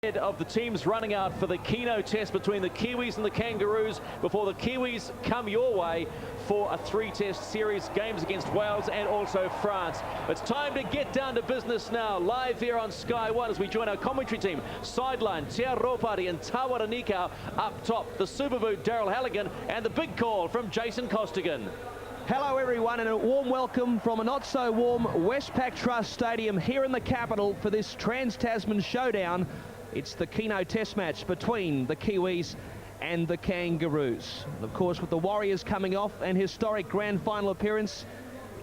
Of the teams running out for the Keno test between the Kiwis and the Kangaroos before the Kiwis come your way for a 3-test series, games against Wales and also France. It's time to get down to business now, live here on Sky One as we join our commentary team. Sideline, Tia Ropari and Tawara Nikau. Up top, the super boot Daryl Halligan, and the big call from Jason Costigan. Hello everyone, and a warm welcome from a not so warm Westpac Trust Stadium here in the capital for this Trans-Tasman showdown. It's the Keno test match between the Kiwis and the Kangaroos. And of course, with the Warriors coming off an historic grand final appearance,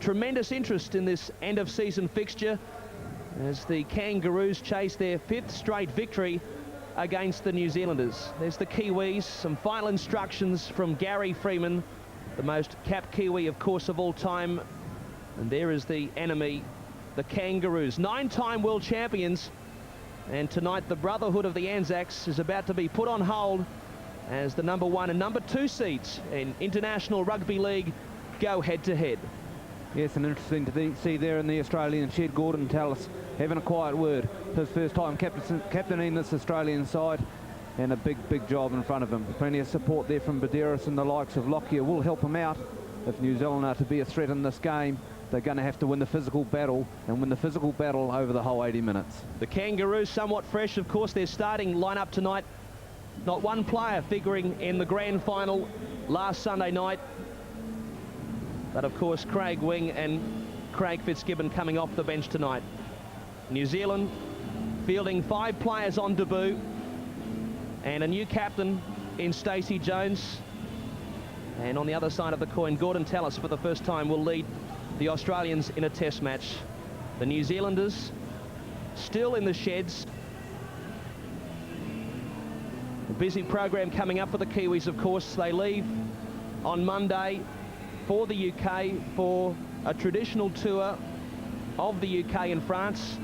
tremendous interest in this end of season fixture as the Kangaroos chase their 5th straight victory against the New Zealanders. There's the Kiwis, some final instructions from Gary Freeman, the most capped Kiwi, of course, of all time. And there is the enemy, the Kangaroos, 9-time world champions. And tonight, the Brotherhood of the Anzacs is about to be put on hold as the number 1 and number 2 seeds in International Rugby League go head-to-head. Yes, and interesting to see there in the Australian shed, Gordon Tallis having a quiet word. His first time captaining this Australian side, and a big job in front of him. Plenty of support there from Badeiros, and the likes of Lockyer will help him out. If New Zealand are to be a threat in this game, they're going to have to win the physical battle, and win the physical battle over the whole 80 minutes. The Kangaroos somewhat fresh, of course. Their starting lineup tonight, not one player figuring in the grand final last Sunday night. But of course, Craig Wing and Craig Fitzgibbon coming off the bench tonight. New Zealand fielding 5 players on debut, and a new captain in Stacey Jones. And on the other side of the coin, Gordon Tallis for the first time will lead the Australians in a test match. The New Zealanders still in the sheds. A busy program coming up for the Kiwis, of course. They leave on Monday for the UK for a traditional tour of the UK and France.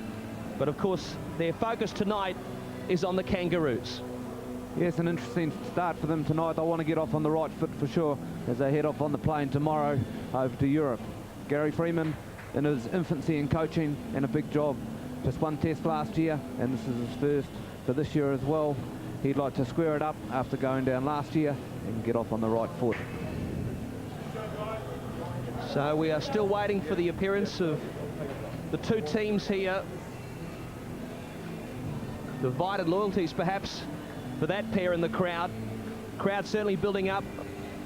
But of course, their focus tonight is on the Kangaroos. Yes, an interesting start for them tonight. They want to get off on the right foot for sure as they head off on the plane tomorrow over to Europe. Gary Freeman in his infancy in coaching, and a big job. Just 1 test last year, and this is his first for this year as well. He'd like to square it up after going down last year and get off on the right foot. So we are still waiting for the appearance of the 2 teams here. Divided loyalties perhaps for that pair in the crowd. Crowd certainly building up.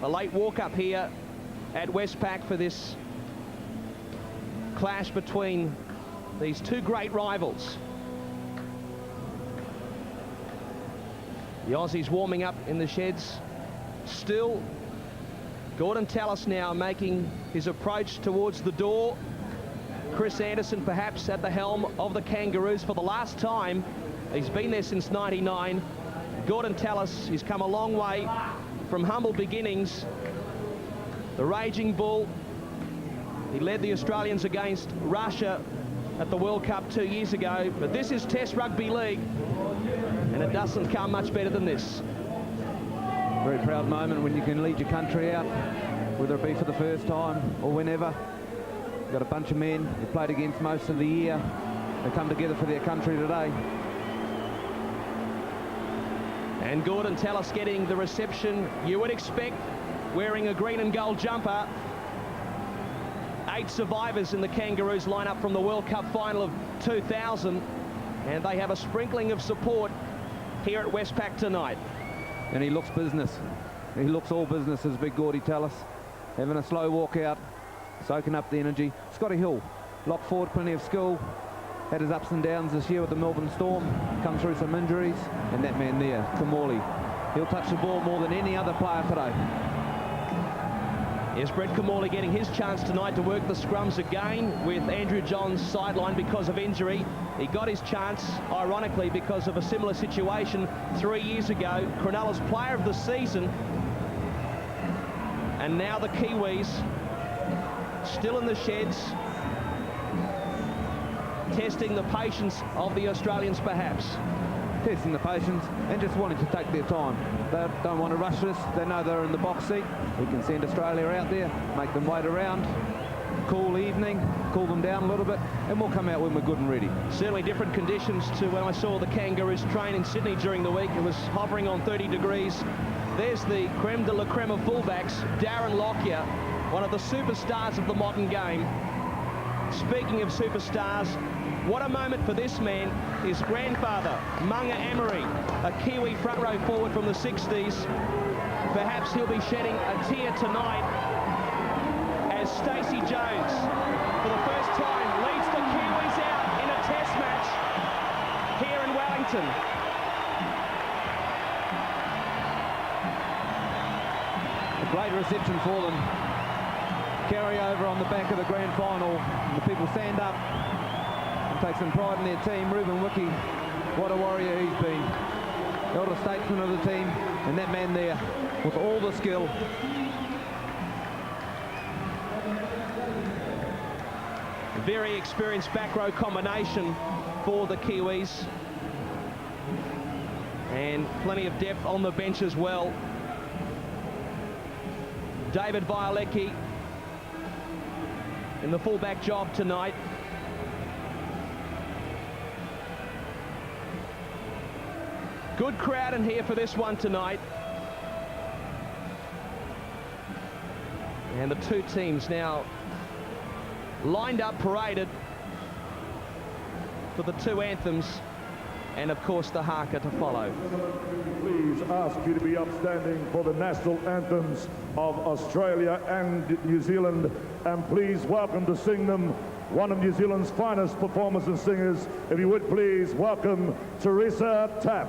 A late walk up here at Westpac for this clash between these 2 great rivals. The Aussies warming up in the sheds. Still, Gordon Tallis now making his approach towards the door. Chris Anderson perhaps at the helm of the Kangaroos for the last time. He's been there since '99. Gordon Tallis, he's come a long way from humble beginnings. The Raging Bull. He led the Australians against Russia at the World Cup 2 years ago. But this is Test Rugby League, and it doesn't come much better than this. Very proud moment when you can lead your country out, whether it be for the first time or whenever. You've got a bunch of men you played against most of the year. They come together for their country today. And Gordon Tallis getting the reception you would expect, wearing a green and gold jumper. 8 survivors in the Kangaroos lineup from the World Cup final of 2000, and they have a sprinkling of support here at Westpac tonight. And he looks business. He looks all business, as big Gordy Tallis. Having a slow walk out, soaking up the energy. Scotty Hill, lock forward, plenty of skill. Had his ups and downs this year with the Melbourne Storm. Come through some injuries. And that man there, Kamali. He'll touch the ball more than any other player today. Yes, Brett Kamali getting his chance tonight to work the scrums again with Andrew Johns sidelined because of injury. He got his chance, ironically, because of a similar situation 3 years ago. Cronulla's player of the season. And now the Kiwis still in the sheds, testing the patience of the Australians perhaps. Testing the patience and just wanting to take their time. They don't want to rush this. They know they're in the box seat. We can send Australia out there, make them wait around. cool evening, cool them down a little bit, and we'll come out when we're good and ready. Certainly different conditions to when I saw the Kangaroos train in Sydney during the week. It was hovering on 30 degrees. There's the creme de la creme of fullbacks, Darren Lockyer, one of the superstars of the modern game. Speaking of superstars, what a moment for this man. His grandfather, Munga Amory, a Kiwi front row forward from the 60s. Perhaps he'll be shedding a tear tonight as Stacey Jones, for the first time, leads the Kiwis out in a test match here in Wellington. A great reception for them. Carry over on the back of the grand final. And the people stand up and take some pride in their team. Ruben Wiki, what a warrior he's been. Elder statesman of the team, and that man there with all the skill. Very experienced back row combination for the Kiwis. And plenty of depth on the bench as well. David Violecki in the fullback job tonight. Good crowd in here for this one tonight. And the two teams now lined up, paraded for the two anthems, and of course the haka to follow. Please ask you to be upstanding for the national anthems of Australia and New Zealand, and please welcome to sing them one of New Zealand's finest performers and singers. If you would please welcome Teresa Tapp.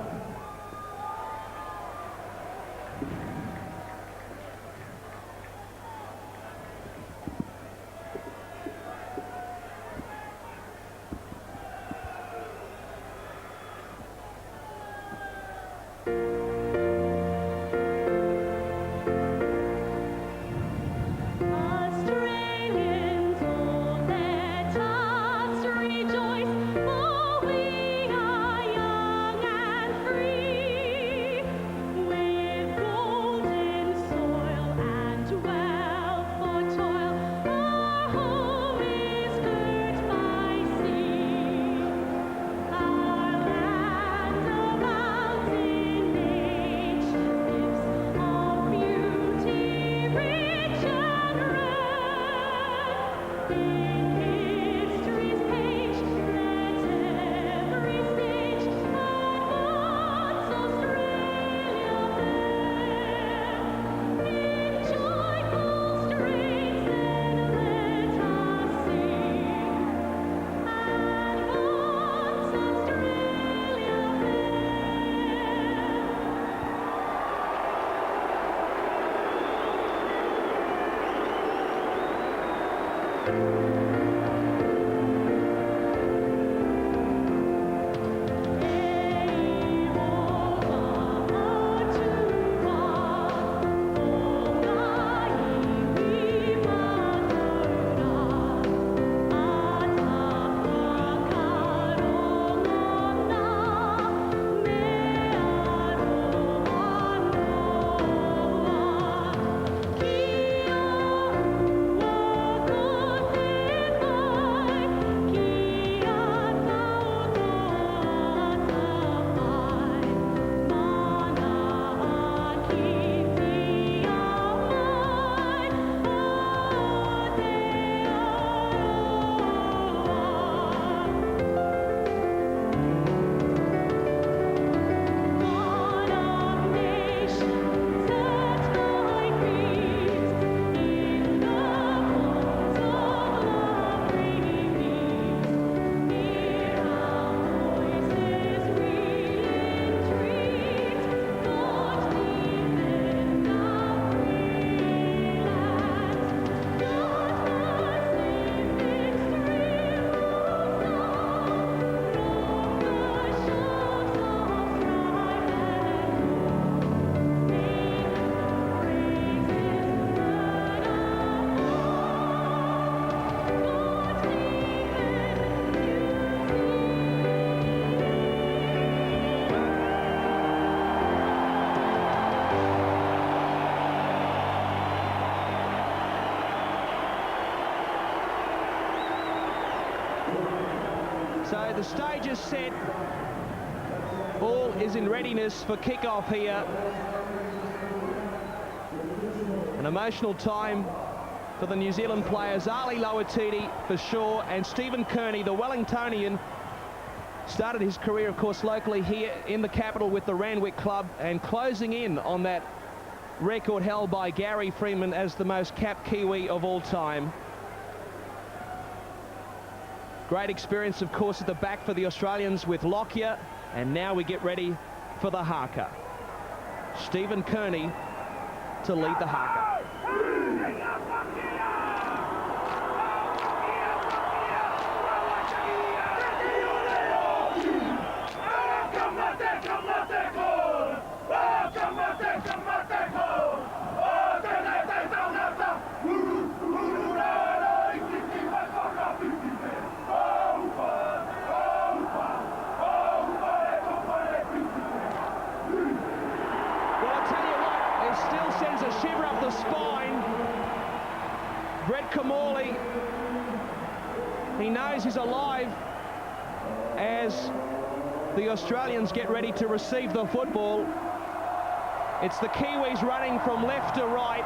So the stage is set. All is in readiness for kick-off here. An emotional time for the New Zealand players. Ali Lawatiti for sure, and Stephen Kearney, the Wellingtonian, started his career, of course, locally here in the capital with the Randwick club, and closing in on that record held by Gary Freeman as the most capped Kiwi of all time. Great experience, of course, at the back for the Australians with Lockyer, and now we get ready for the haka. Stephen Kearney to lead the haka. He knows he's alive as the Australians get ready to receive the football. It's the Kiwis running from left to right.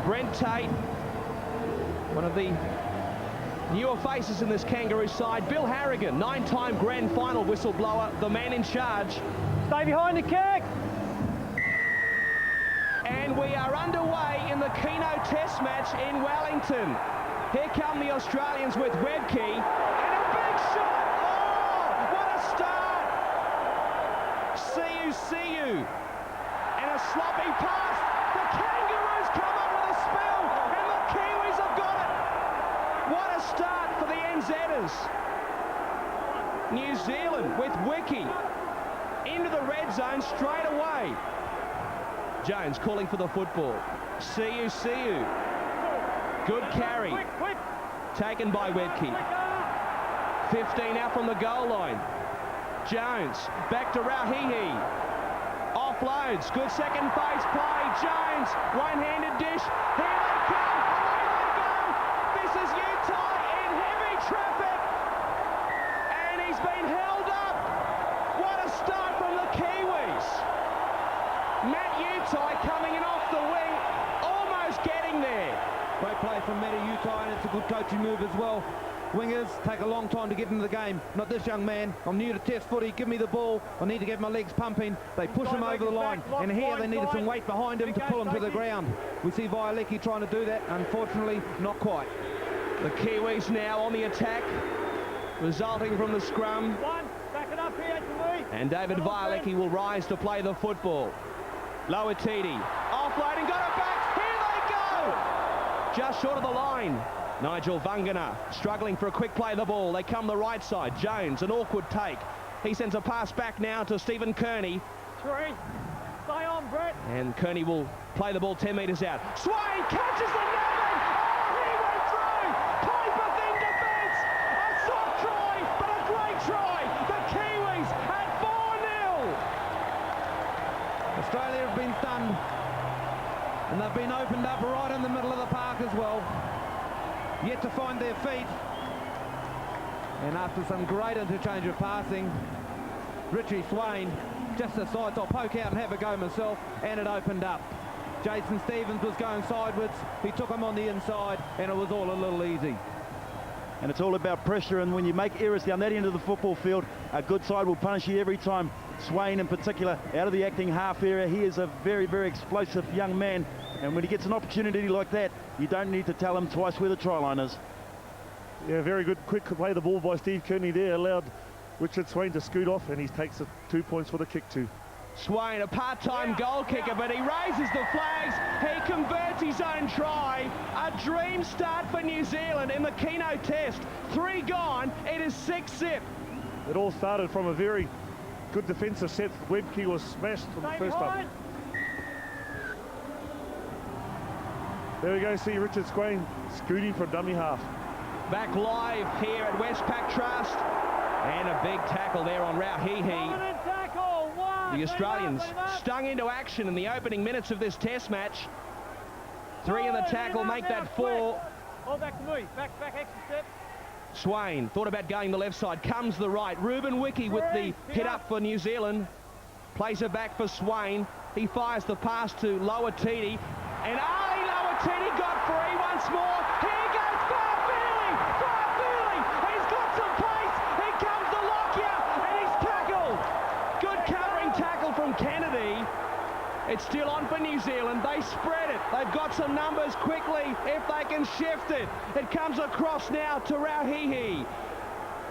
Brent Tate, one of the newer faces in this Kangaroo side. Bill Harrigan, 9-time grand final whistleblower, the man in charge. Stay behind the kick! And we are underway in the Keno Test match in Wellington. Here come the Australians with Webke, and a big shot! Oh, what a start! See you. And a sloppy pass. The Kangaroos come up with a spill, and the Kiwis have got it. What a start for the NZers. New Zealand with Wiki into the red zone straight away. Jones calling for the football. See you. Good carry. Quick. Taken by Webke. 15 out from the goal line. Jones back to Rauhihi. Offloads. Good second phase play. Jones, one-handed dish. Here they come. Away they go. This is Utah in heavy traffic. And he's been held up. What a start from the Kiwis. Matt Utai coming in off the wing, almost getting there. Great play from Matty Utai, and it's a good coaching move as well. Wingers take a long time to get into the game. Not this young man. I'm new to test footy. Give me the ball. I need to get my legs pumping. They push him over the line, and here they needed some weight behind him to pull him to the ground. We see Vialecki trying to do that. Unfortunately, not quite. The Kiwis now on the attack, resulting from the scrum. Back it up here to me. And David Vialecki will rise to play the football. Lawatiti, offloading, got it back, here they go! Just short of the line. Nigel Vangana struggling for a quick play of the ball. They come the right side. Jones, an awkward take. He sends a pass back now to Stephen Kearney. Stay on, Brett. And Kearney will play the ball 10 metres out. Swain catches the nubbin! Oh, he went through! Piper thin defence! A soft try, but a great try! The Kiwis at 4-0! Australia have been stunned, and they've been opened up right in the middle of the park as well. Yet to find their feet. And after some great interchange of passing, Richie Swain just decides, I'll poke out and have a go myself, and it opened up. Jason Stevens was going sideways, he took him on the inside, and it was all a little easy. And it's all about pressure, and when you make errors down that end of the football field, a good side will punish you every time. Swain in particular, out of the acting half area, he is a very, very explosive young man, and when he gets an opportunity like that, you don't need to tell him twice where the try line is. Yeah, very good quick play the ball by Steve Kearney there, allowed Richard Swain to scoot off, and he takes 2 points for the kick too. Swain, a part-time goal kicker, but he raises the flags. He converts his own try. A dream start for New Zealand in the Keno Test. 3 gone, it is 6-zip. It all started from a very good defensive set. Webke was smashed from the first up. There we go, see Richard Swain scooting for dummy half. Back live here at Westpac Trust. And a big tackle there on Rauhihi. The Australians stung into action in the opening minutes of this test match. 3 in the tackle, make that 4. Hold back to me. Back extra step. Swain thought about going the left side, comes the right. Ruben Wiki with the hit up for New Zealand. Plays it back for Swain. He fires the pass to Lawatiti. And Ali Lawatiti got free once more. Here goes Farfili! Farfili! He's got some pace. Here comes the Lockyer, and he's tackled. Good covering tackle from Kennedy. It's still on for New Zealand. They spread it. They've got some numbers quickly if they can shift it. It comes across now to Rauhihi.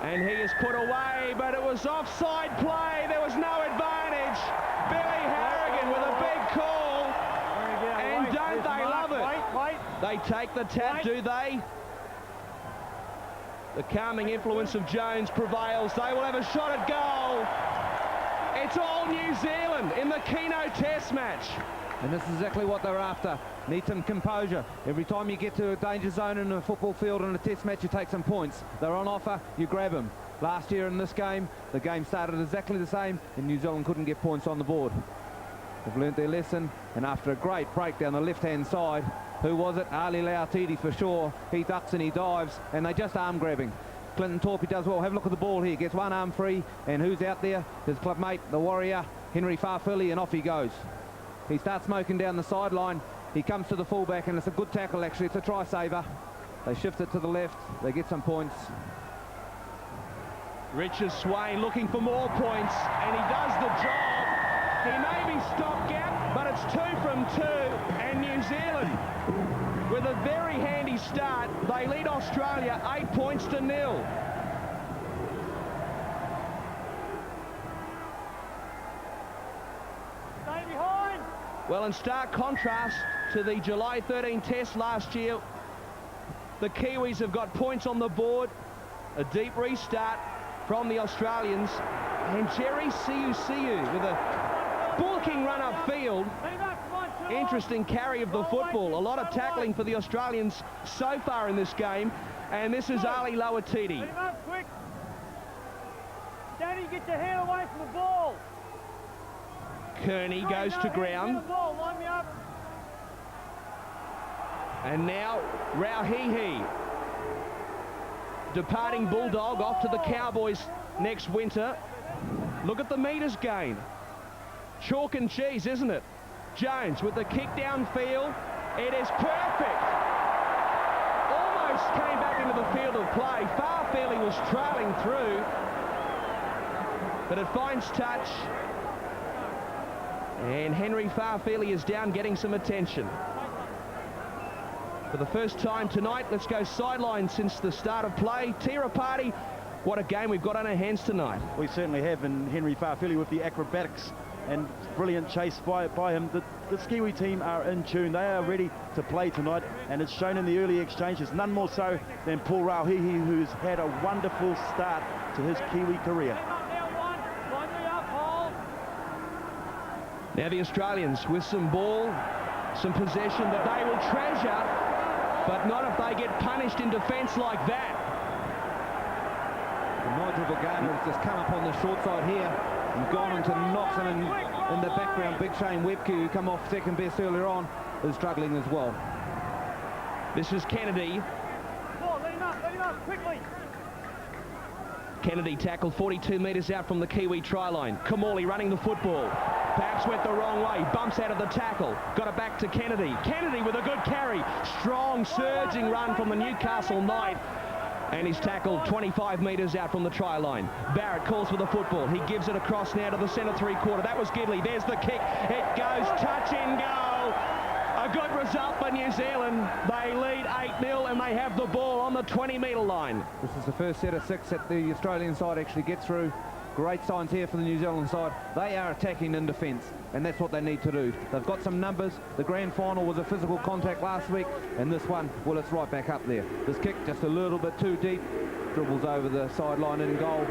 And he is put away, but it was offside play. There was no advantage. Billy Harrigan with a big call. And don't they love it? They take the tap, do they? The calming influence of Jones prevails. They will have a shot at goal. It's all New Zealand in the Keno Test match. And this is exactly what they're after. Need some composure. Every time you get to a danger zone in a football field in a test match, you take some points. They're on offer, you grab them. Last year in this game, the game started exactly the same, and New Zealand couldn't get points on the board. They've learnt their lesson, and after a great break down the left-hand side, who was it? Ali Lautiti for sure. He ducks and he dives, and they just arm grabbing. Clinton Torpy does well. Have a look at the ball here. Gets one arm free, and who's out there? His club mate, the Warrior, Henry Farfili, and off he goes. He starts smoking down the sideline. He comes to the fullback, and it's a good tackle, actually. It's a try saver. They shift it to the left. They get some points. Richard Swain looking for more points, and he does the job. He may be stopgap, but it's 2 from 2, and New Zealand, with a very handy start, they lead Australia 8 points to 0. Stay behind. Well, in stark contrast to the July 13 test last year, the Kiwis have got points on the board, a deep restart from the Australians, and Jerry Siu with a bulking run upfield. Interesting carry of the football. A lot of tackling for the Australians so far in this game, and this is Ali Lawatiti. Quick. Danny, get your hand away from the ball. Kearney goes to ground. Line me up. And now Rauhihi, departing Bulldog, off to the Cowboys next winter. Look at the metres gain. Chalk and cheese, isn't it? Jones with the kick downfield. It is perfect. Almost came back into the field of play. Farfili was trailing through, but it finds touch. And Henry Farfili is down, getting some attention. For the first time tonight, let's go sideline since the start of play. Tira Party, what a game we've got on our hands tonight. We certainly have, and Henry Farfili with the acrobatics and brilliant chase by him. The Kiwi team are in tune. They are ready to play tonight, and it's shown in the early exchanges, none more so than Paul Rauhihi, who's had a wonderful start to his Kiwi career. Now the Australians with some ball, some possession that they will treasure, but not if they get punished in defence like that. Nigel Vagana has just come up on the short side here and gone into Knoxon, and in the background Big Shane Webke, who come off second best earlier on, is struggling as well. This is Kennedy. Let him up, quickly. Kennedy tackled 42 metres out from the Kiwi try line. Kamali running the football. Perhaps went the wrong way. Bumps out of the tackle. Got it back to Kennedy. Kennedy with a good carry. Strong surging run from the Newcastle Knight. And he's tackled 25 metres out from the try line. Barrett calls for the football. He gives it across now to the centre three-quarter. That was Gidley. There's the kick. It goes touch and go. A good result for New Zealand. They lead 8-0 and they have the ball on the 20-metre line. This is the first set of 6 that the Australian side actually gets through. Great signs here for the New Zealand side. They are attacking in defence, and that's what they need to do. They've got some numbers. The grand final was a physical contact last week, and this one, well, it's right back up there. This kick just a little bit too deep, dribbles over the sideline in goal,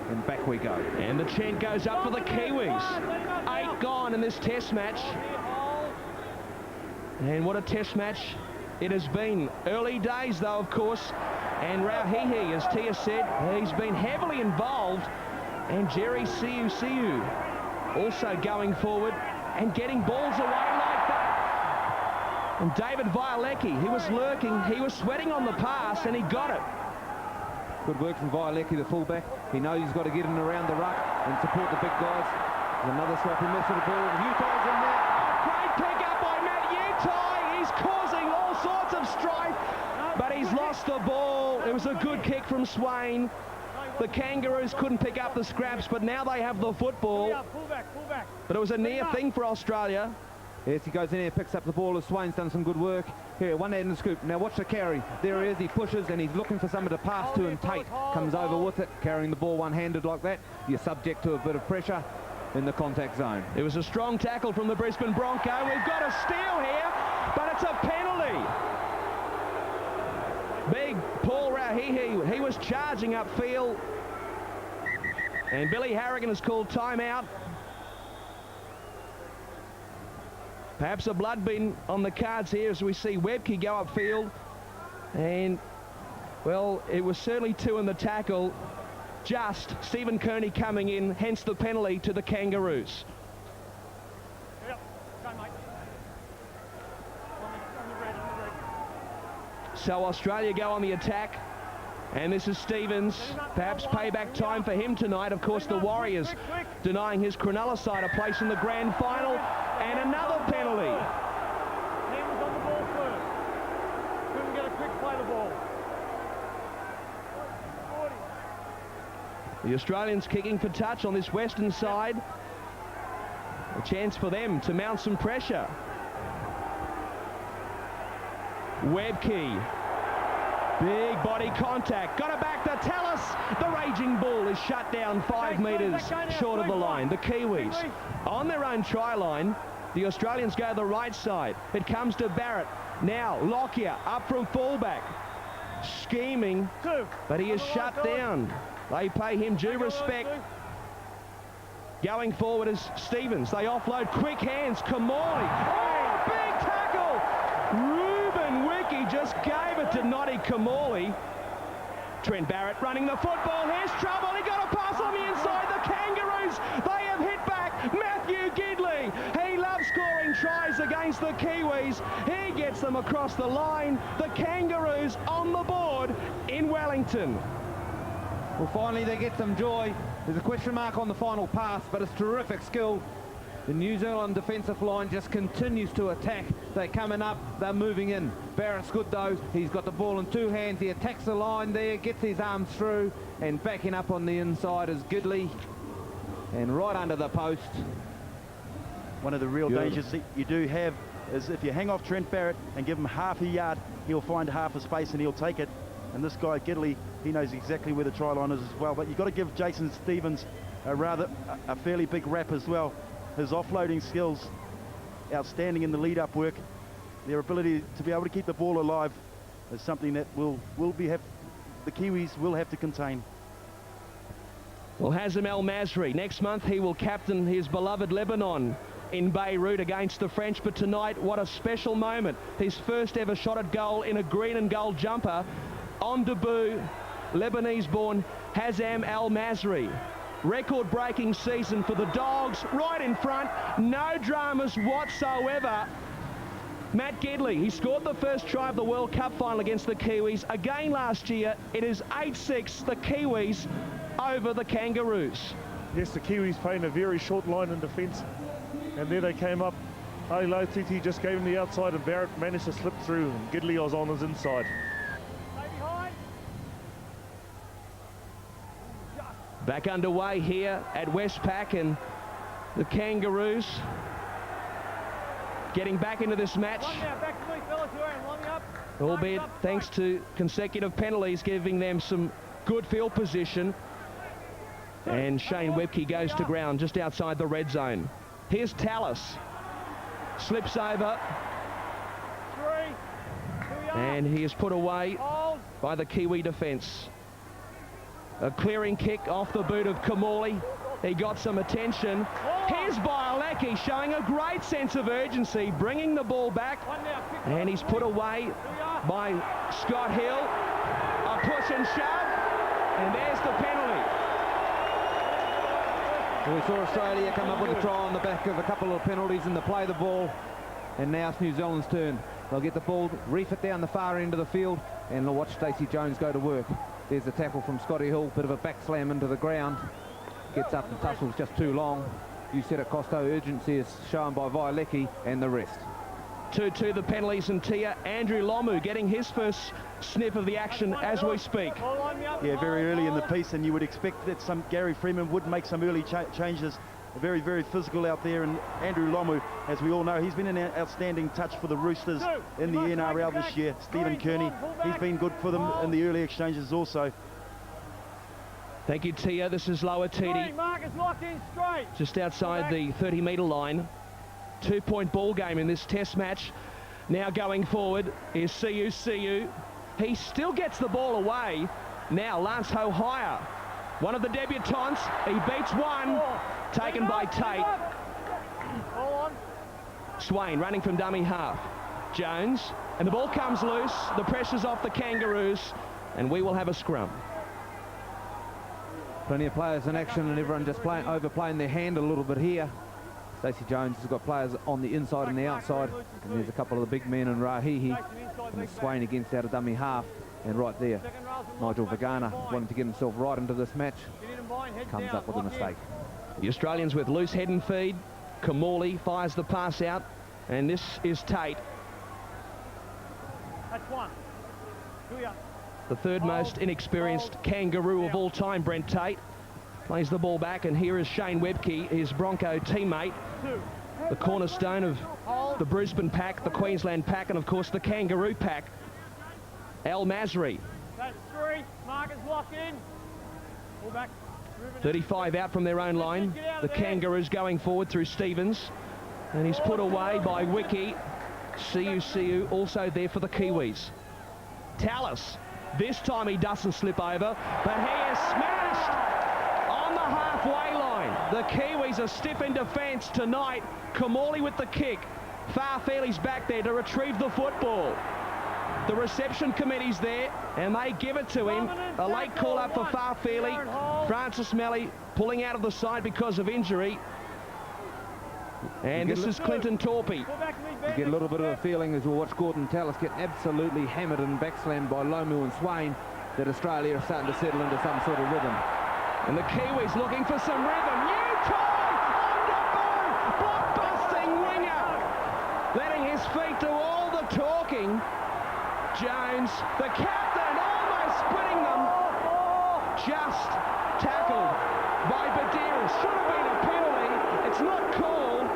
and back we go. And the chant goes up for the Kiwis. 8 gone in this test match. And what a test match it has been. Early days, though, of course. And Rauhihi, as Tia said, he's been heavily involved. And Jerry Siu also going forward and getting balls away like that. And David Violecki, he was lurking, he was sweating on the pass, and he got it. Good work from Violecki, the fullback. He knows he's got to get in around the ruck and support the big guys. There's another sloppy miss of the ball. Utah's in there. Great pick up by Matt Utai. He's causing all sorts of strife, but he's lost the ball. It was a good kick from Swain. The Kangaroos couldn't pick up the scraps, but now they have the football. Fullback. But it was a near thing for Australia. Yes, he goes in here, picks up the ball as Swain's done some good work. Here, one hand in the scoop. Now watch the carry. There he is, he pushes and he's looking for someone to pass to, and Tate comes over with it, carrying the ball one-handed like that. You're subject to a bit of pressure in the contact zone. It was a strong tackle from the Brisbane Bronco. We've got a steal here, but it's a penalty. Big Paul Rahihi, he was charging upfield. And Billy Harrigan has called timeout. Perhaps a blood bin on the cards here as we see Webke go upfield. And, well, it was certainly two in the tackle. Just Stephen Kearney coming in, hence the penalty to the Kangaroos. Yep. Go, mate. On the red. So Australia go on the attack. And this is Stevens. Perhaps payback time for him tonight. Of course, the Warriors denying his Cronulla side a place in the grand final. And another penalty. He was on the ball first. Couldn't get a quick play the ball. 40. The Australians kicking for touch on this western side. A chance for them to mount some pressure. Webke. Big body contact. Got it back to Tallis. The raging bull is shut down 5 metres short of the line. The Kiwis on their own try line. The Australians go the right side. It comes to Barrett. Now Lockyer up from fullback. Scheming, but he is shut down. They pay him due respect. Going forward is Stevens. They offload, quick hands. Kamali. Oh, big tackle. Ruben Wiki just gave it to Noddy Kamali. Trent Barrett running the football. Here's trouble. He got a pass on the inside. The Kangaroos, they have hit back. Matthew Gidley. He loves scoring tries against the Kiwis. He gets them across the line. The Kangaroos on the board in Wellington. Well, finally they get some joy. There's a question mark on the final pass, but it's terrific skill. The New Zealand defensive line just continues to attack. They're coming up, they're moving in. Barrett's good though. He's got the ball in two hands. He attacks the line there, gets his arms through, and backing up on the inside is Gidley. And right under the post. One of the real dangers that you do have is if you hang off Trent Barrett and give him half a yard, he'll find half a space and he'll take it. And this guy, Gidley, he knows exactly where the try line is as well. But you've got to give Jason Stevens a fairly big rap as well. His offloading skills, outstanding in the lead-up work. Their ability to be able to keep the ball alive is something that the Kiwis will have to contain. Well, Hazem El Masri, next month he will captain his beloved Lebanon in Beirut against the French, but tonight, what a special moment. His first ever shot at goal in a green and gold jumper on debut, Lebanese-born Hazem El Masri. Record-breaking season for the Dogs, right in front, no dramas whatsoever. Matt Gidley, he scored the first try of the World Cup final against the Kiwis. Again last year, it is 8-6, the Kiwis over the Kangaroos. Yes, the Kiwis playing a very short line in defence, and there they came up. Ali Titi just gave him the outside, and Barrett managed to slip through, and Gidley was on his inside. Back underway here at Westpac, and the Kangaroos getting back into this match, albeit thanks to consecutive penalties giving them some good field position. And Shane Webke goes to ground just outside the red zone. Here's Tallis, slips over, and he is put away by the Kiwi defence. A clearing kick off the boot of Kamali. He got some attention. Here's Bialecki showing a great sense of urgency, bringing the ball back. And he's put away by Scott Hill. A push and shove. And there's the penalty. We saw Australia come up with a try on the back of a couple of penalties and they play the ball. And now it's New Zealand's turn. They'll get the ball, reef it down the far end of the field, and they'll watch Stacey Jones go to work. There's a tackle from Scotty Hill, bit of a back slam into the ground. Gets up and tussles just too long. You said it, Costo. Urgency is shown by Violecki and the rest. 2-2 the penalties, and Tia, Andrew Lomu getting his first sniff of the action as we speak. Yeah, very early in the piece, and you would expect that Gary Freeman would make some early changes. Very, very physical out there, and Andrew Lomu, as we all know, he's been an outstanding touch for the Roosters in the NRL this year. Stephen Kearney, he's been good for them in the early exchanges also. Thank you, Tia. This is Lower Titi, Marcus locked in straight. just outside the 30-metre line. 2-point ball game in this test match. Now going forward is Siu. He still gets the ball away. Now Lance Hohire, one of the debutants. He beats one. Taken by Tate. Hold on. Swain running from dummy half. Jones, and the ball comes loose. The pressure's off the Kangaroos, and we will have a scrum. Plenty of players in action, and everyone just overplaying their hand a little bit here. Stacey Jones has got players on the inside and the outside, and there's a couple of the big men in Rahihi, and Swain against out of dummy half, and right there, Nigel Vagana wanting to get himself right into this match, comes up with a mistake. The Australians with loose head and feed. Kamali fires the pass out, and this is Tate. That's one. The third most inexperienced Kangaroo of all time, Brent Tate. Plays the ball back, and here is Shane Webke, his Bronco teammate. The cornerstone of the Brisbane pack, the Queensland pack, and of course the Kangaroo pack. Al Masri. That's three. Marcus locked in. Pull back. 35 out from their own line. The Kangaroos going forward through Stevens. And he's put away by Wiki. Siu also there for the Kiwis. Tallis. This time he doesn't slip over, but he is smashed on the halfway line. The Kiwis are stiff in defence tonight. Kamali with the kick. Farfeli's back there to retrieve the football. The reception committee's there, and they give it to him. A late call up for Farfeli. Francis Melly pulling out of the side because of injury. And this is Clinton Torpey. You get a little bit of a feeling as we watch Gordon Tallis get absolutely hammered and backslammed by Lomu and Swain that Australia are starting to settle into some sort of rhythm. And the Kiwis looking for some rhythm. Utah on the ball. Block-busting winger. Letting his feet do all the talking. Jones, the captain, almost splitting them. Just tackled by Badiris. Should have been a penalty. It's not called.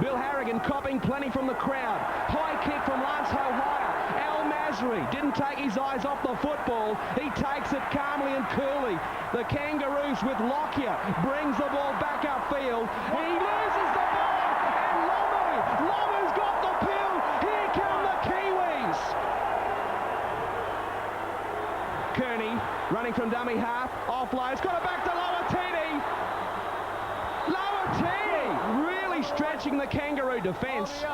Bill Harrigan copping plenty from the crowd. High kick from Lance Hohire. Al Masri didn't take his eyes off the football. He takes it calmly and coolly. The Kangaroos with Lockyer brings the ball back upfield. He loses the ball, and Lomu's got the pill. Here come the Kiwis. Kearney running from dummy half. Offloads, got it back to Lauatini. Really stretching the Kangaroo defence.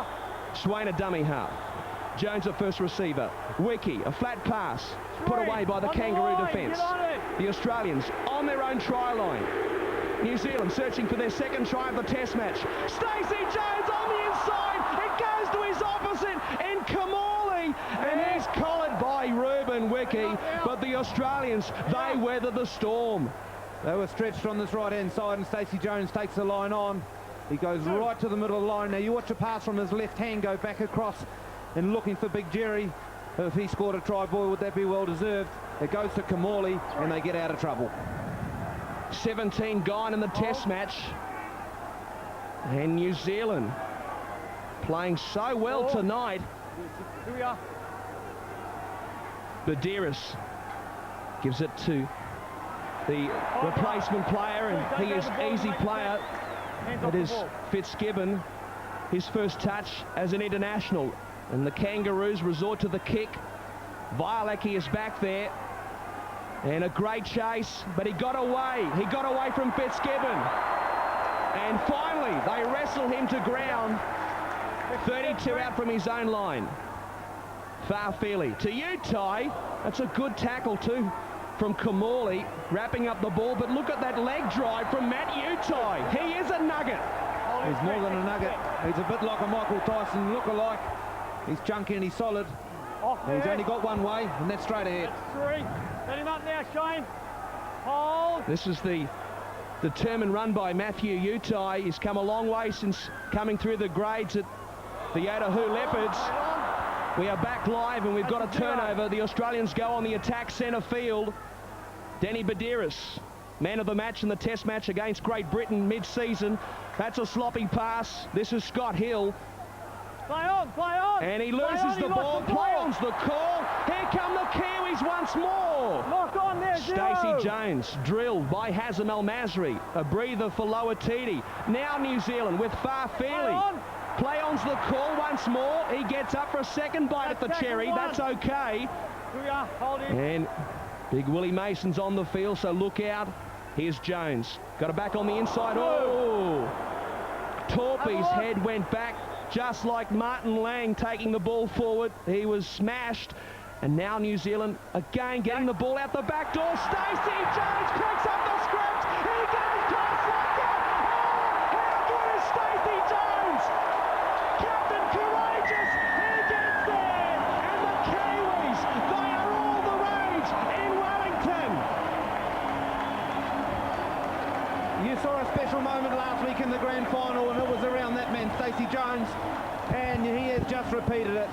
Swain a dummy half. Jones a first receiver. Wiki, a flat pass. Put away by the Kangaroo defence. The Australians on their own try line. New Zealand searching for their second try of the test match. Stacey Jones on the inside. It goes to his opposite in Kamali. And he's collared by Ruben Wiki. But the Australians, they weather the storm. They were stretched on this right-hand side, and Stacey Jones takes the line on. He goes right to the middle of the line. Now you watch a pass from his left hand go back across and looking for Big Jerry. If he scored a try, boy, would that be well deserved. It goes to Kamali, and they get out of trouble. 17 gone in the test match. And New Zealand playing so well tonight. Here we are. Badiris gives it to the replacement player, and he is easy player. It is Fitzgibbon, his first touch as an international. And the Kangaroos resort to the kick. Violecki is back there. And a great chase, but he got away. He got away from Fitzgibbon. And finally, they wrestle him to ground. 32 out from his own line. Farfeli to you, Ty. That's a good tackle too from Kamali, wrapping up the ball. But look at that leg drive from Matt Utai. He is a nugget. He's more than a nugget. He's a bit like a Michael Tyson look-alike. He's chunky and he's solid. He's only got one way, and that's straight ahead. That's three. Let him up now, Shane. Hold. This is the determined run by Matthew Utai. He's come a long way since coming through the grades at the Otahu Leopards. We are back live and we've got a turnover. The Australians go on the attack centre field. Danny Badiris, man of the match in the test match against Great Britain mid-season. That's a sloppy pass. This is Scott Hill. Play on, play on. And he loses the ball. Play on's the call. Here come the Kiwis once more. Lock on there, Stacey Jones drilled by Hazem El Masri. A breather for Loatiti. Now New Zealand with Farfeli. Play on's the call once more. He gets up for a second bite at the cherry. That's okay. And big Willie Mason's on the field, so look out. Here's Jones. Got it back on the inside. Oh! Torpy's head went back, just like Martin Lang taking the ball forward. He was smashed. And now New Zealand again getting the ball out the back door. Stacey Jones picks up the script. He goes past Lockyer. Oh, how good is Stacey Jones? Captain Courageous, he gets there. And the Kiwis, they are all the rage in Wellington. You saw a special moment last week in the grand final, and it was around that man, Stacey Jones, and he has just repeated it.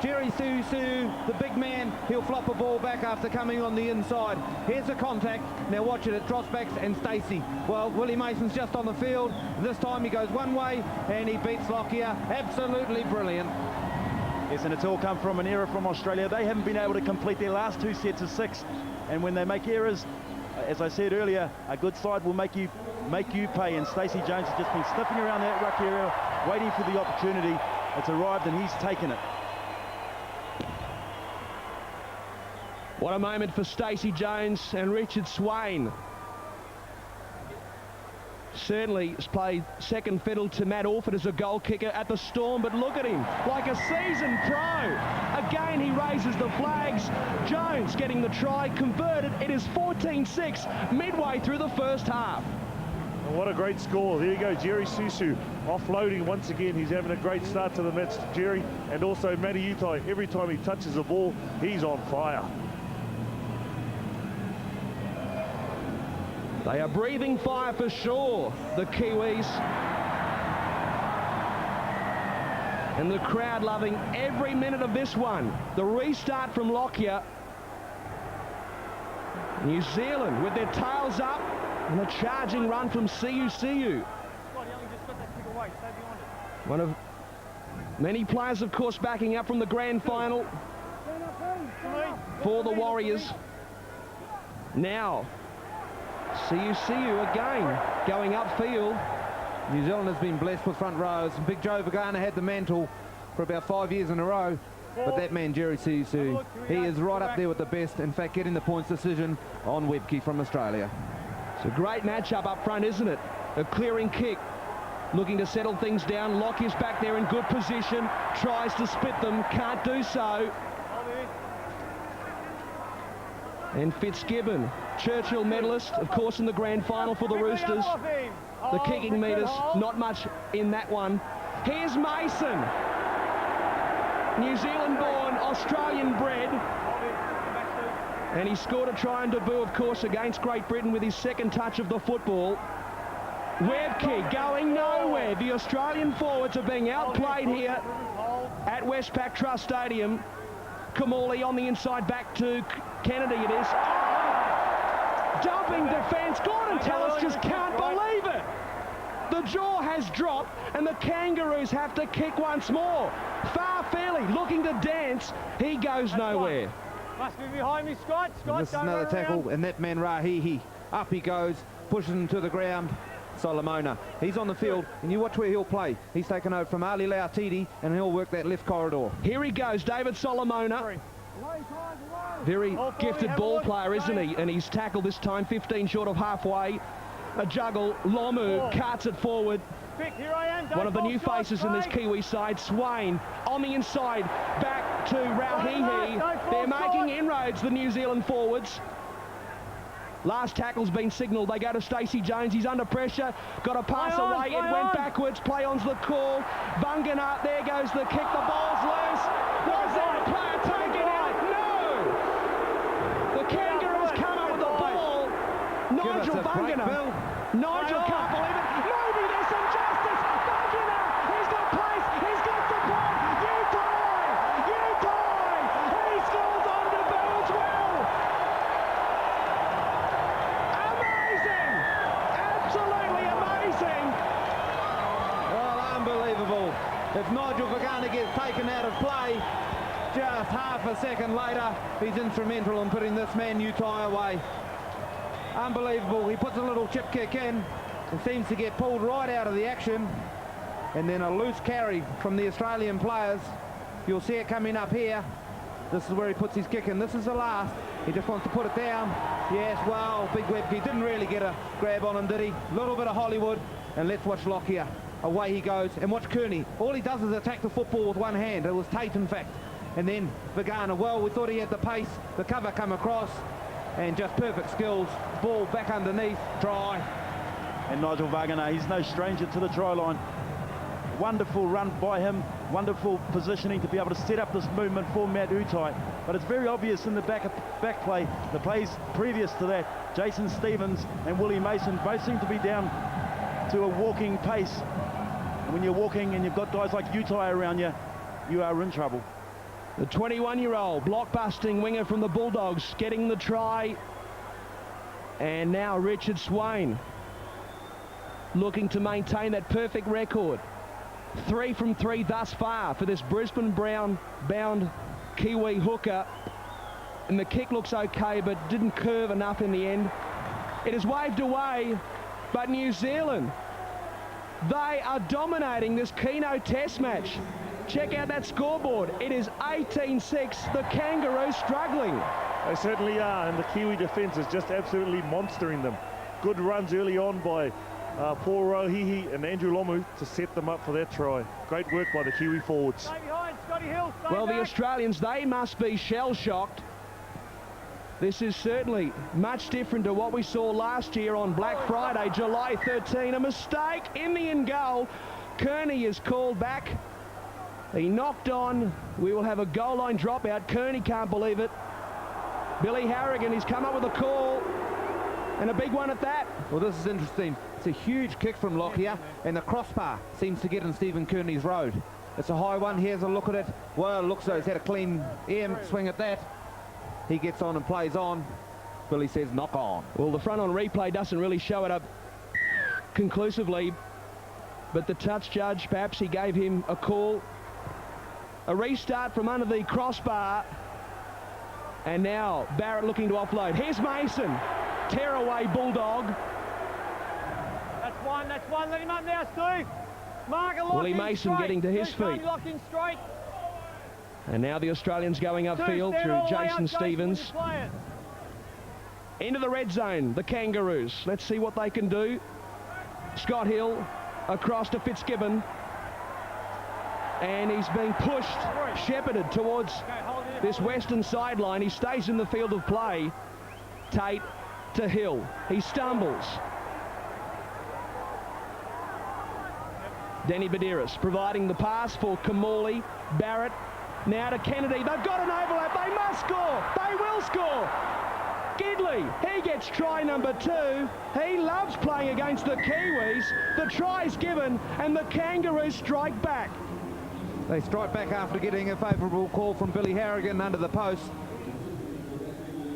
Jerry Susu, the big man, he'll flop a ball back after coming on the inside. Here's the contact. Now watch it, it drops back, and Stacey. Well, Willie Mason's just on the field. This time he goes one way, and he beats Lockyer. Absolutely brilliant. Yes, and it's all come from an error from Australia. They haven't been able to complete their last 2 sets of 6. And when they make errors, as I said earlier, a good side will make you pay. And Stacey Jones has just been sniffing around that ruck area, waiting for the opportunity. It's arrived, and he's taken it. What a moment for Stacey Jones and Richard Swain. Certainly has played second fiddle to Matt Orford as a goal kicker at the Storm, but look at him, like a seasoned pro. Again, he raises the flags. Jones getting the try converted. It is 14-6 midway through the first half. And what a great score. There you go, Jerry Susu offloading once again. He's having a great start to the match, Jerry. And also Matty Utai, every time he touches the ball, he's on fire. They are breathing fire for sure, the Kiwis. And the crowd loving every minute of this one. The restart from Lockyer. New Zealand with their tails up and a charging run from Siu. One of many players, of course, backing up from the grand final for the Warriors. Now, Siu again going upfield. New Zealand has been blessed with front rows. Big Joe Vagana had the mantle for about 5 years in a row. But that man, Jerry Siu, he is right up there with the best. In fact, getting the points decision on Webke from Australia. It's a great matchup up front, isn't it? A clearing kick. Looking to settle things down. Lockyer's back there in good position. Tries to split them. Can't do so. And Fitzgibbon, Churchill medalist, of course, in the grand final for the Roosters. The kicking meters, not much in that one. Here's Mason. New Zealand born, Australian bred. And he scored a try and debut, of course, against Great Britain with his second touch of the football. Webke going nowhere. The Australian forwards are being outplayed here at Westpac Trust Stadium. Kamali on the inside, back to Kennedy it is. Jumping defence. Gordon Tallis just can't believe it. The jaw has dropped and the Kangaroos have to kick once more. Farfeli looking to dance. He goes nowhere. Must be behind me, Scott. This is another tackle, and that man Rahihi, up he goes, pushes him to the ground. Solomona, he's on the field, and you watch where he'll play. He's taken over from Ali Lautiti, and he'll work that left corridor. Here he goes, David Solomona. Very gifted ball player, isn't he? And he's tackled this time 15 short of halfway. A juggle, Lomu carts it forward. One of the new faces in this Kiwi side, Swain, on the inside, back to Rauhihi. They're making inroads, the New Zealand forwards. Last tackle's been signalled. They go to Stacey Jones. He's under pressure. Got a pass away. It went backwards. Play on's the call. Bunganup. There goes the kick. The ball's loose. Was there a player taken out? No! The Nigel Vagana. Nigel can't believe it. Maybe there's some justice. Vagana, he's got pace, he's got support. You tie. He scores on debut as well. Amazing, absolutely amazing. Well, unbelievable. If Nigel Vagana gets taken out of play, just half a second later, he's instrumental in putting this man Utai away. Unbelievable. He puts a little chip kick in. It seems to get pulled right out of the action. And then a loose carry from the Australian players. You'll see it coming up here. This is where he puts his kick in. This is the last. He just wants to put it down. Yes, well, Big Webke didn't really get a grab on him, did he? A little bit of Hollywood. And let's watch Lockyer. Away he goes. And watch Kearney. All he does is attack the football with one hand. It was Tate, in fact. And then Vagana, well, we thought he had the pace, the cover come across, and just perfect skills. Ball back underneath, try. And Nigel Vagana, he's no stranger to the try line. Wonderful run by him, wonderful positioning to be able to set up this movement for Matt Utai. But it's very obvious in the back play, the plays previous to that, Jason Stevens and Willie Mason both seem to be down to a walking pace. And when you're walking and you've got guys like Utai around you, you are in trouble. The 21-year-old blockbusting winger from the Bulldogs getting the try. And now Richard Swain looking to maintain that perfect record. 3 from 3 thus far for this Brisbane bound Kiwi hooker. And the kick looks okay, but didn't curve enough in the end. It is waved away, but New Zealand, they are dominating this Keno Test match. Check out that scoreboard. It is 18-6. The Kangaroos struggling. They certainly are, and the Kiwi defence is just absolutely monstering them. Good runs early on by Paul Rohihi and Andrew Lomu to set them up for that try. Great work by the Kiwi forwards. Stay behind, Scotty Hill, stay Well, the back. Australians, they must be shell-shocked. This is certainly much different to what we saw last year on Black Friday, July 13. A mistake in the in goal. Kearney is called back. He knocked on. We will have a goal line dropout. Kearney can't believe it. Billy Harrigan, he's come up with a call. And a big one at that. Well, this is interesting. It's a huge kick from Lockyer, and the crossbar seems to get in Stephen Kearney's road. It's a high one. Here's a look at it. Well, it looks like he's had a clean air swing at that. He gets on and plays on. Billy says knock on. Well, the front on replay doesn't really show it up conclusively. But the touch judge, perhaps he gave him a call. A restart from under the crossbar. And now Barrett looking to offload. Here's Mason. Tearaway Bulldog. That's one, let him up now, Steve. Mark a lock Willie in Mason straight. getting to his Two-shot, feet. locked in straight. And now the Australians going upfield Stand through all the way Jason out, Stevens. when you play it. Into the red zone, the Kangaroos. Let's see what they can do. Scott Hill across to Fitzgibbon. And he's being pushed, shepherded towards this western sideline. He stays in the field of play. Tate to Hill. He stumbles. Danny Badiris providing the pass for Kamali. Barrett now to Kennedy. They've got an overlap. They must score. They will score. Gidley, he gets try number 2. He loves playing against the Kiwis. The try's given and the Kangaroos strike back. They strike back after getting a favourable call from Billy Harrigan under the post.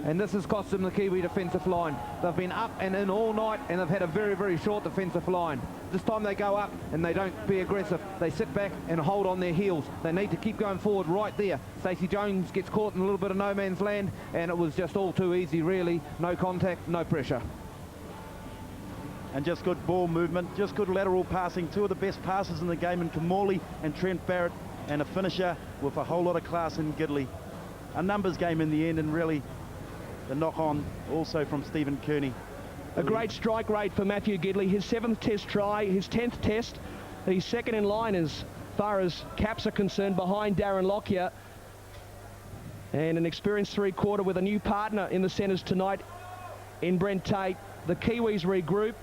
And this has cost them the Kiwi defensive line. They've been up and in all night, and they've had a very, very short defensive line. This time they go up and they don't be aggressive. They sit back and hold on their heels. They need to keep going forward right there. Stacey Jones gets caught in a little bit of no man's land, and it was just all too easy, really. No contact, no pressure. And just good ball movement, just good lateral passing. Two of the best passers in the game in Kamali and Trent Barrett, and a finisher with a whole lot of class in Gidley. A numbers game in the end, and really the knock-on also from Stephen Kearney. A great strike rate for Matthew Gidley. His 7th test try, his 10th test. He's second in line as far as caps are concerned, behind Darren Lockyer. And an experienced three-quarter with a new partner in the centres tonight in Brent Tate. The Kiwis regroup.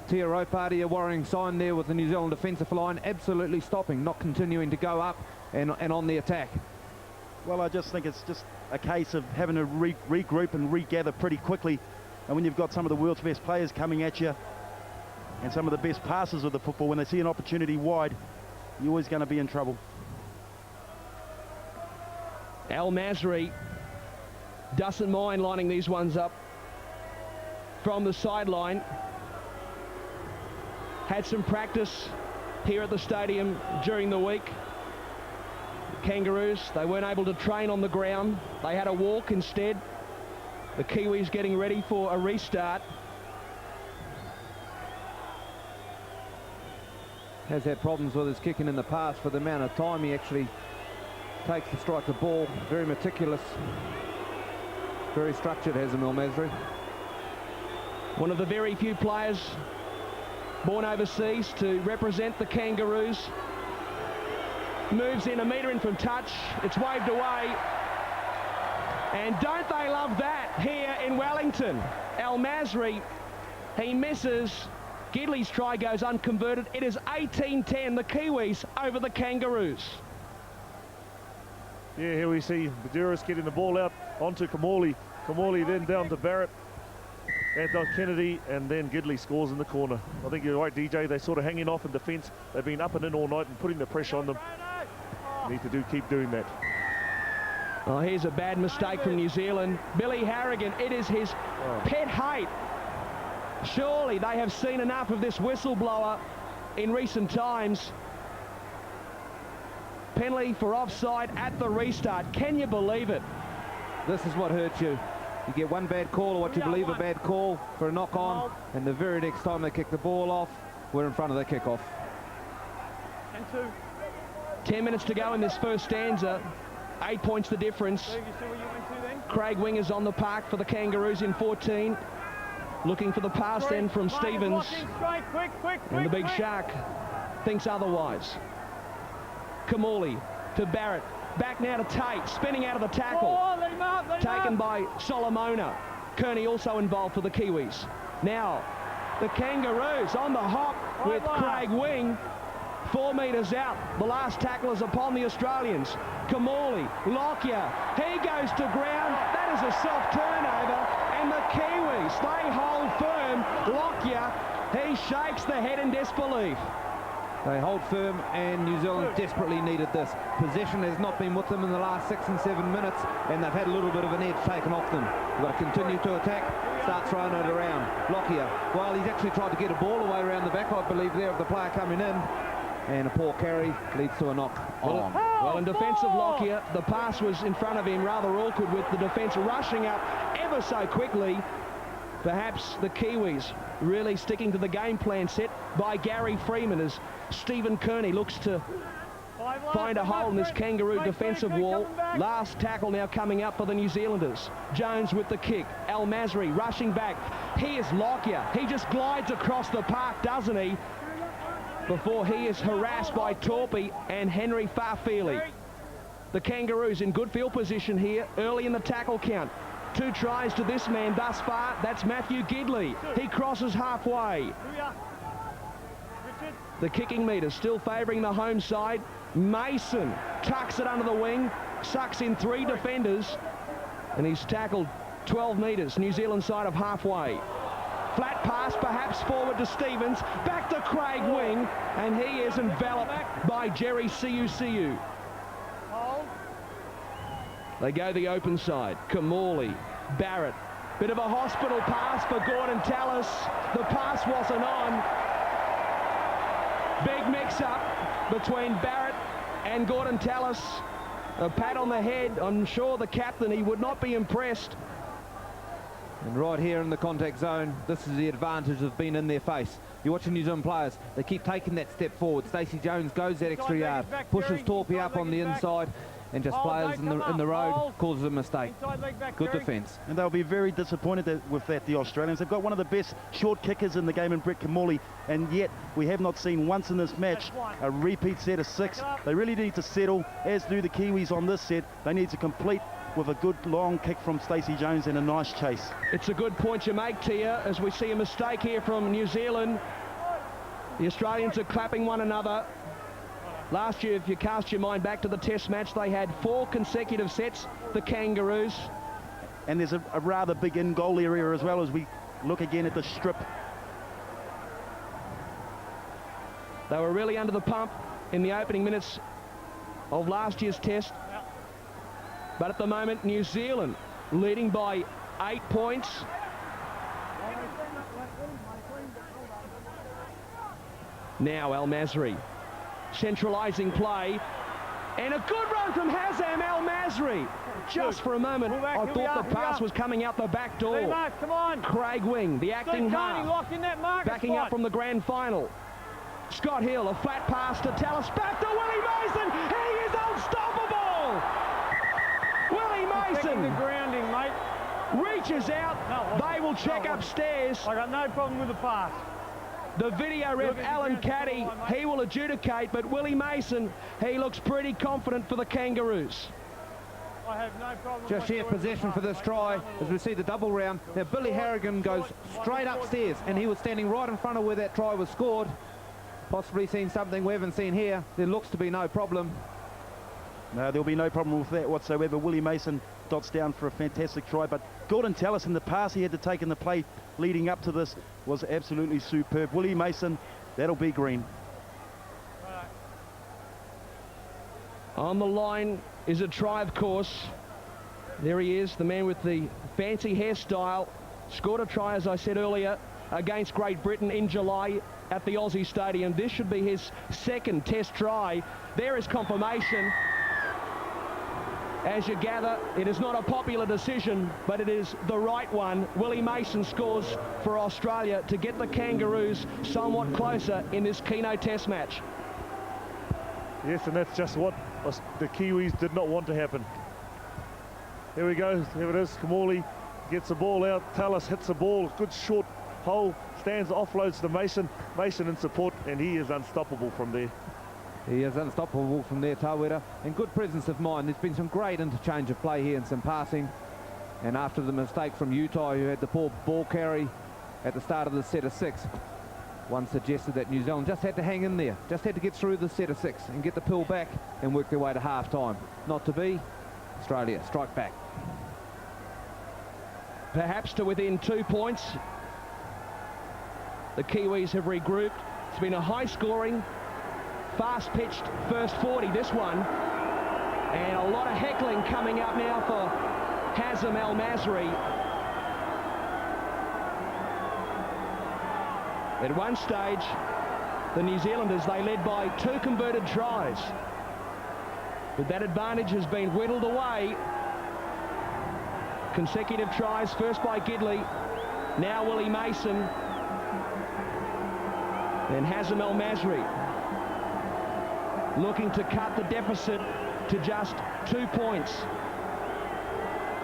Tia Ropati, a worrying sign there with the New Zealand defensive line absolutely stopping, not continuing to go up and on the attack. Well, I just think it's just a case of having to regroup and regather pretty quickly. And when you've got some of the world's best players coming at you and some of the best passers of the football, when they see an opportunity wide, you're always going to be in trouble. Al Masri doesn't mind lining these ones up from the sideline. Had some practice here at the stadium during the week. The Kangaroos, they weren't able to train on the ground. They had a walk instead. The Kiwis getting ready for a restart. Has had problems with his kicking in the past for the amount of time he actually takes to strike the ball. Very meticulous, very structured, has Al Masri. One of the very few players born overseas to represent the Kangaroos. Moves in, a metre in from touch. It's waved away. And don't they love that here in Wellington? Al Masri, he misses. Gidley's try goes unconverted. It is 18-10, the Kiwis over the Kangaroos. Yeah, here we see Maduris getting the ball out onto Kamali. Kamali then down to Barrett. Anton Kennedy, and then Gidley scores in the corner. I think you're right, DJ. They're sort of hanging off in defence. They've been up and in all night and putting the pressure on them. Need to keep doing that. Oh, here's a bad mistake from New Zealand. Billy Harrigan, it is his pet hate. Surely they have seen enough of this whistleblower in recent times. Penalty for offside at the restart. Can you believe it? This is what hurts you. You get one bad call, or what you believe a bad call, for a knock-on, and the very next time they kick the ball off, we're in front of the kick-off. 10 minutes to go in this first stanza. 8 points the difference. Craig Wing is on the park for the Kangaroos in 14. Looking for the pass then from Stevens. And the big shark thinks otherwise. Kamali to Barrett. Back now to Tate, spinning out of the tackle. Taken by Solomona. Kearney also involved for the Kiwis. Now, the Kangaroos on the hop with Craig Wing. 4 metres out. The last tackle is upon the Australians. Kamali, Lockyer, he goes to ground. That is a soft turnover. And the Kiwis, they hold firm. Lockyer, he shakes the head in disbelief. They hold firm, and New Zealand desperately needed this. Possession has not been with them in the last 6 and 7 minutes, and they've had a little bit of an edge taken off them. They've got to continue to attack, start throwing it around. Lockyer, well, he's actually tried to get a ball away around the back, I believe, there of the player coming in. And a poor carry leads to a knock on. Well, in defence of Lockyer, the pass was in front of him, rather awkward, with the defence rushing up ever so quickly. Perhaps the Kiwis really sticking to the game plan set by Gary Freeman as Stephen Kearney looks to find a hole in this Kangaroo defensive wall. Last tackle now coming up for the New Zealanders. Jones with the kick. Al Masri rushing back. Here's Lockyer. He just glides across the park, doesn't he? Before he is harassed by Torpy and Henry Farfeely. The Kangaroos in good field position here early in the tackle count. 2 tries to this man thus far. That's Matthew Gidley. He crosses halfway. The kicking meter still favouring the home side. Mason tucks it under the wing, sucks in 3 defenders, and he's tackled 12 metres, New Zealand side of halfway. Flat pass perhaps forward to Stevens, back to Craig Wing, and he is enveloped by Jerry Siu. They go the open side. Kamali, Barrett. Bit of a hospital pass for Gordon Tallis. The pass wasn't on. Big mix-up between Barrett and Gordon Tallis. A pat on the head. I'm sure the captain, he would not be impressed. And right here in the contact zone, this is the advantage of being in their face. You're watching New Zealand players. They keep taking that step forward. Stacey Jones goes that extra yard, pushes Torpy up on the inside, and just players in the road causes a mistake. Good defence. And they'll be very disappointed with that, the Australians. They've got one of the best short kickers in the game in Brett Kamali, and yet we have not seen once in this match a repeat set of 6. They really need to settle, as do the Kiwis on this set. They need to complete with a good long kick from Stacey Jones and a nice chase. It's a good point you make, Tia, as we see a mistake here from New Zealand. The Australians are clapping one another. Last year, if you cast your mind back to the test match, they had 4 consecutive sets, the Kangaroos. And there's a rather big in-goal area as well as we look again at the strip. They were really under the pump in the opening minutes of last year's test. But at the moment, New Zealand leading by 8 points. Now Al Masri centralising play, and a good run from Hazem Al Masri. Just for a moment, I thought the pass was coming out the back door. Come on. Craig Wing, the acting half, locked in that marker backing spot. up from the grand final. Scott Hill, a flat pass to Tallis, back to Willie Mason. He is unstoppable. Willie Mason The grounding, mate. reaches out. They will check upstairs. I got no problem with the pass. The video ref, Alan Caddy, he will adjudicate, but Willie Mason, he looks pretty confident for the Kangaroos. I have no problem. Just shared possession for this try as we see the double round. Now Billy Harrigan goes straight upstairs, and he was standing right in front of where that try was scored. Possibly seen something we haven't seen here. There looks to be no problem. No, there'll be no problem with that whatsoever. Willie Mason dots down for a fantastic try, but Gordon Tallis in the pass he had to take in the play leading up to this was absolutely superb. Willie Mason, that'll be green. On the line is a try, of course. There he is, the man with the fancy hairstyle. Scored a try, as I said earlier, against Great Britain in July at the Aussie Stadium. This should be his second test try. There is confirmation. As you gather, it is not a popular decision, but it is the right one. Willie Mason scores for Australia to get the Kangaroos somewhat closer in this Keno Test match. Yes, and that's just what the Kiwis did not want to happen. Here we go. Here it is. Kamali gets the ball out. Tallis hits the ball. Good short hole. Stands, offloads to Mason. Mason in support, and he is unstoppable from there. He is unstoppable from there, Tawera, and good presence of mind. There's been some great interchange of play here and some passing. And after the mistake from Utah, who had the poor ball carry at the start of the set of 6, one suggested that New Zealand just had to hang in there, just had to get through the set of 6 and get the pill back and work their way to half-time. Not to be. Australia strike back. Perhaps to within 2 points. The Kiwis have regrouped. It's been a high-scoring, fast-pitched first 40, this one. And a lot of heckling coming up now for Hazem Al Masri. At one stage, the New Zealanders, they led by 2 converted tries. But that advantage has been whittled away. Consecutive tries, first by Gidley, now Willie Mason, then Hazem Al Masri, looking to cut the deficit to just 2 points.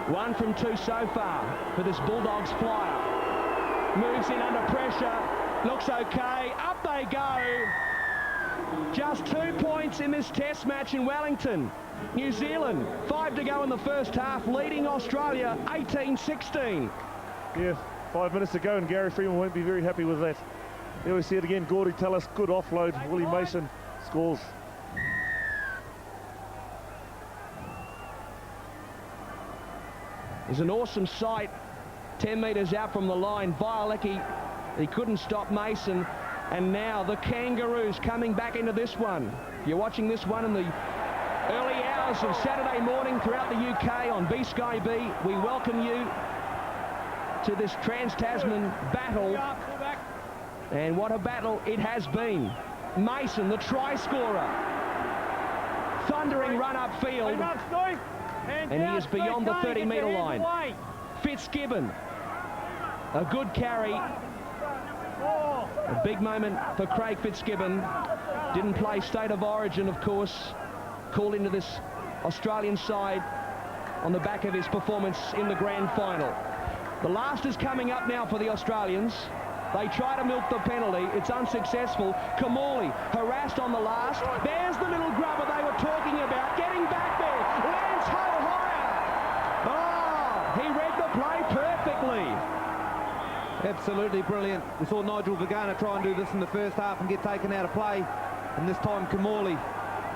1 from 2 so far for this Bulldogs flyer. Moves in under pressure, looks okay, up they go. Just 2 points in this test match in Wellington. New Zealand, 5 to go in the first half, leading Australia 18-16. Yeah, 5 minutes to go, and Gary Freeman won't be very happy with that. There we see it again. Gordy Tallis, good offload. Willie Mason scores. There's an awesome sight 10 metres out from the line. Violecki, he couldn't stop Mason. And now the Kangaroos coming back into this one. You're watching this one in the early hours of Saturday morning throughout the UK on B-Sky B. We welcome you to this Trans-Tasman battle. And what a battle it has been. Mason, the try scorer. Thundering run upfield. And he is beyond the 30-metre line. Fitzgibbon, a good carry. A big moment for Craig Fitzgibbon. Didn't play State of Origin, of course. Called into this Australian side on the back of his performance in the grand final. The last is coming up now for the Australians. They try to milk the penalty. It's unsuccessful. Kamali harassed on the last. There's the little grubber they were talking about. Getting back there. Lance Hohire. Oh, he read the play perfectly. Absolutely brilliant. We saw Nigel Vagana try and do this in the first half and get taken out of play. And this time Kamali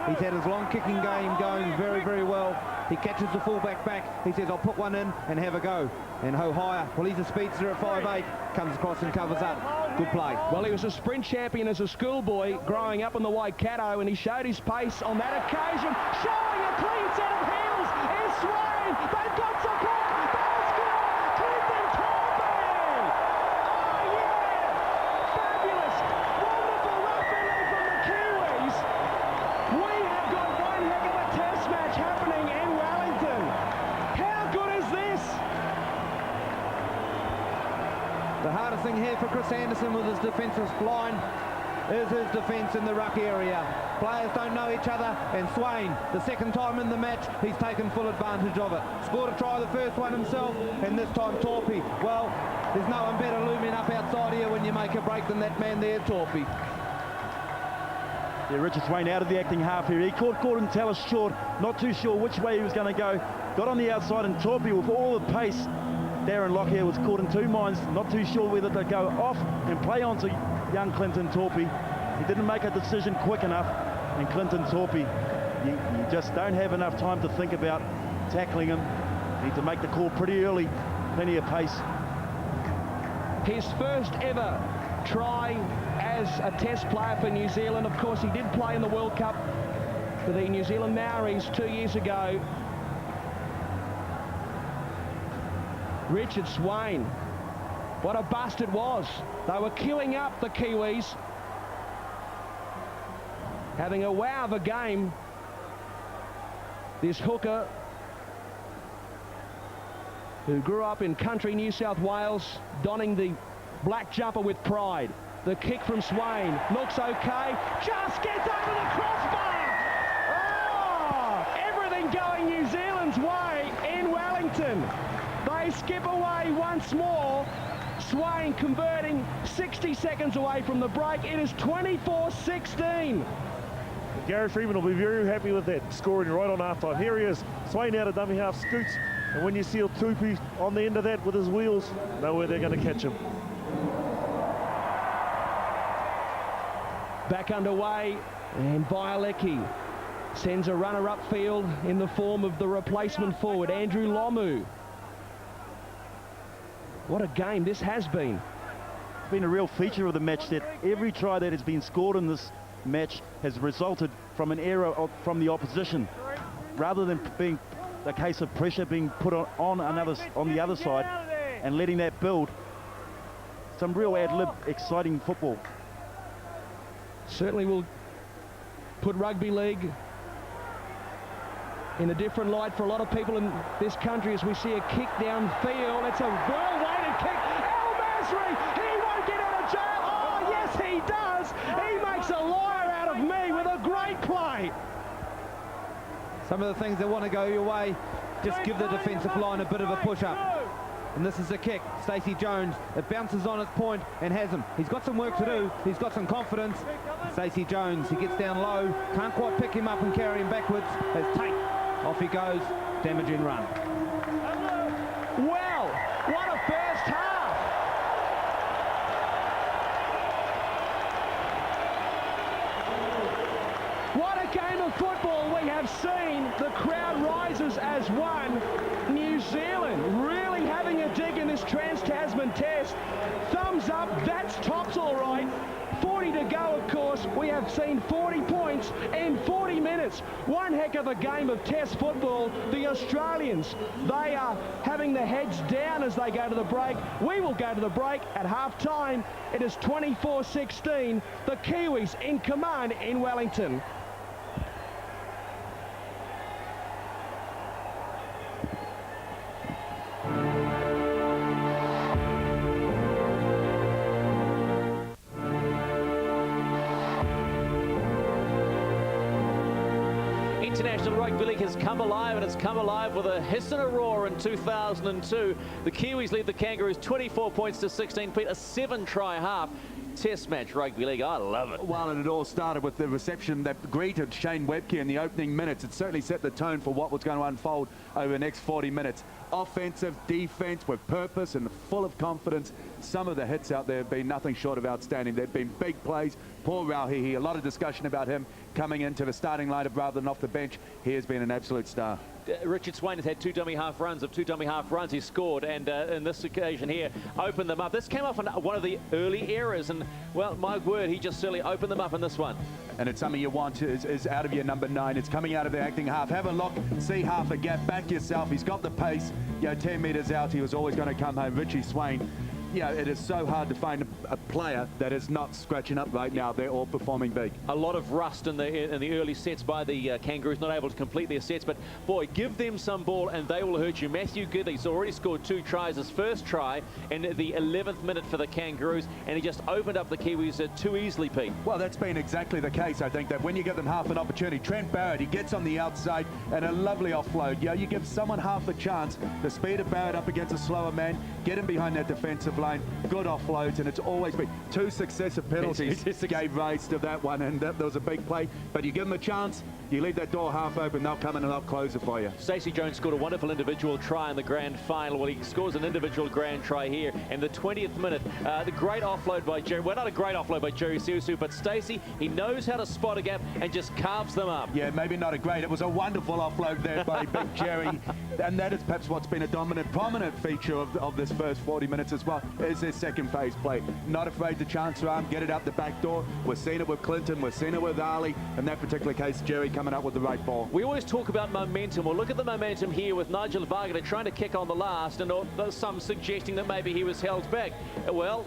He's had his long kicking game going very, very well. He catches the fullback back. He says, I'll put one in and have a go. And Hohaya, well, he's a speedster at 5'8", comes across and covers up. Good play. Well, he was a sprint champion as a schoolboy growing up in the Waikato, and he showed his pace on that occasion. Showing a clean set of heels is Swain. They've got support. They'll score. Clinton Torby. Oh, yeah. Fabulous. Wonderful rugby league from the Kiwis. We have got one heck of a test match happening in Wellington. How good is this? The hardest thing here for Chris Anderson with his defensive line is his defence in the ruck area. Players don't know each other, and Swain, the second time in the match, he's taken full advantage of it. Scored a try the first one himself, and this time Torpy. Well, there's no one better looming up outside here when you make a break than that man there, Torpy. Yeah, Richard Swain out of the acting half here. He caught Gordon Tallis short, not too sure which way he was going to go. Got on the outside, and Torpy with all the pace. Darren Lockyer was caught in two minds, not too sure whether to go off and play onto young Clinton Torpy. He didn't make a decision quick enough, and Clinton Torpy, you just don't have enough time to think about tackling him. You need to make the call pretty early, plenty of pace. His first ever try as a test player for New Zealand. Of course, he did play in the World Cup for the New Zealand Maoris 2 years ago. Richard Swain, what a bust it was. They were queuing up, the Kiwis, having a wow of a game. This hooker, who grew up in country New South Wales, donning the black jumper with pride. The kick from Swain looks okay, just gets over the crossbar. Oh, everything going New Zealand's way in Wellington. They skip away once more. Swain converting 60 seconds away from the break. It is 24-16. Gareth Freeman will be very happy with that, scoring right on half time. Here he is, Swain out of dummy half, scoots, and when you see Tupi on the end of that with his wheels, know where they're going to catch him. Back underway, and Violecki sends a runner upfield in the form of the replacement forward, Andrew Lomu. What a game this has been. It's been a real feature of the match that every try that has been scored in this match has resulted from an error from the opposition, rather than being a case of pressure being put on the other side and letting that build. Some real ad-lib exciting football. Certainly will put rugby league in a different light for a lot of people in this country as we see a kick downfield. It's a well-weighted kick. El Masri, he won't get out of jail. Oh, yes, he does. He makes a liar out of me with a great play. Some of the things that want to go your way, just give the defensive line a bit of a push-up. And this is a kick. Stacey Jones, it bounces on its point and has him. He's got some work to do. He's got some confidence. Stacey Jones, he gets down low, can't quite pick him up and carry him backwards. As Tate, off he goes, damaging run. Well, what a first half. What a game of football we have seen. The crowd rises as one. New Zealand really having a dig in this Trans-Tasman test. Thumbs up, that's tops all right. 40 to go, of course. We have seen 40 points in 40 minutes. One heck of a game of test football. The Australians, they are having their heads down as they go to the break. We will go to the break at half-time. It is 24-16. The Kiwis in command in Wellington. International Rugby League has come alive, and it's come alive with a hiss and a roar in 2002. The Kiwis lead the Kangaroos 24 points to 16. Pete, a 7-try half. Test match rugby league. I love it. Well, and it all started with the reception that greeted Shane Webke in the opening minutes. It certainly set the tone for what was going to unfold over the next 40 minutes. offensive, defense, with purpose and full of confidence. Some of the hits out there have been nothing short of outstanding. They've been big plays. Poor Rauhihi, a lot of discussion about him coming into the starting lineup rather than off the bench. He has been an absolute star. Richard Swain has had 2 dummy half runs. Of 2 dummy half runs, he scored, and in this occasion here, opened them up. This came off on one of the early errors, and, well, my word, he just certainly opened them up in this one. And it's something you want is out of your number 9. It's coming out of the acting half. Have a look, see half a gap, back yourself. He's got the pace. 10 metres out, he was always going to come home. Richie Swain. It is so hard to find a player that is not scratching up right now. They're all performing big. A lot of rust in the early sets by the Kangaroos, not able to complete their sets, but boy, give them some ball and they will hurt you. Matthew Gidley's already scored 2 tries. His first try in the 11th minute for the Kangaroos, and he just opened up the Kiwis too easily, Pete. Well, that's been exactly the case. I think that when you give them half an opportunity, Trent Barrett, he gets on the outside and a lovely offload. You give someone half a chance. The speed of Barrett up against a slower man, get him behind that defensive line. Good offloads, and it's always been 2 successive penalties gave rise to that one, and that was a big play. But you give them a chance, you leave that door half open, they'll come in and they'll close it for you. Stacey Jones scored a wonderful individual try in the grand final. Well, he scores an individual grand try here in the 20th minute. The great offload by Jerry. Well, not a great offload by Jerry Siusu, but Stacey, he knows how to spot a gap and just carves them up. Yeah, maybe not a great. It was a wonderful offload there by Big Jerry, and that is perhaps what's been a dominant, prominent feature of this first 40 minutes as well, is their second phase play. Not afraid to chance arm, get it out the back door. We've seen it with Clinton, we've seen it with Ali. In that particular case, Jerry coming up with the right ball. We always talk about momentum. Well, look at the momentum here with Nigel Varga trying to kick on the last, and there's some suggesting that maybe he was held back. Well,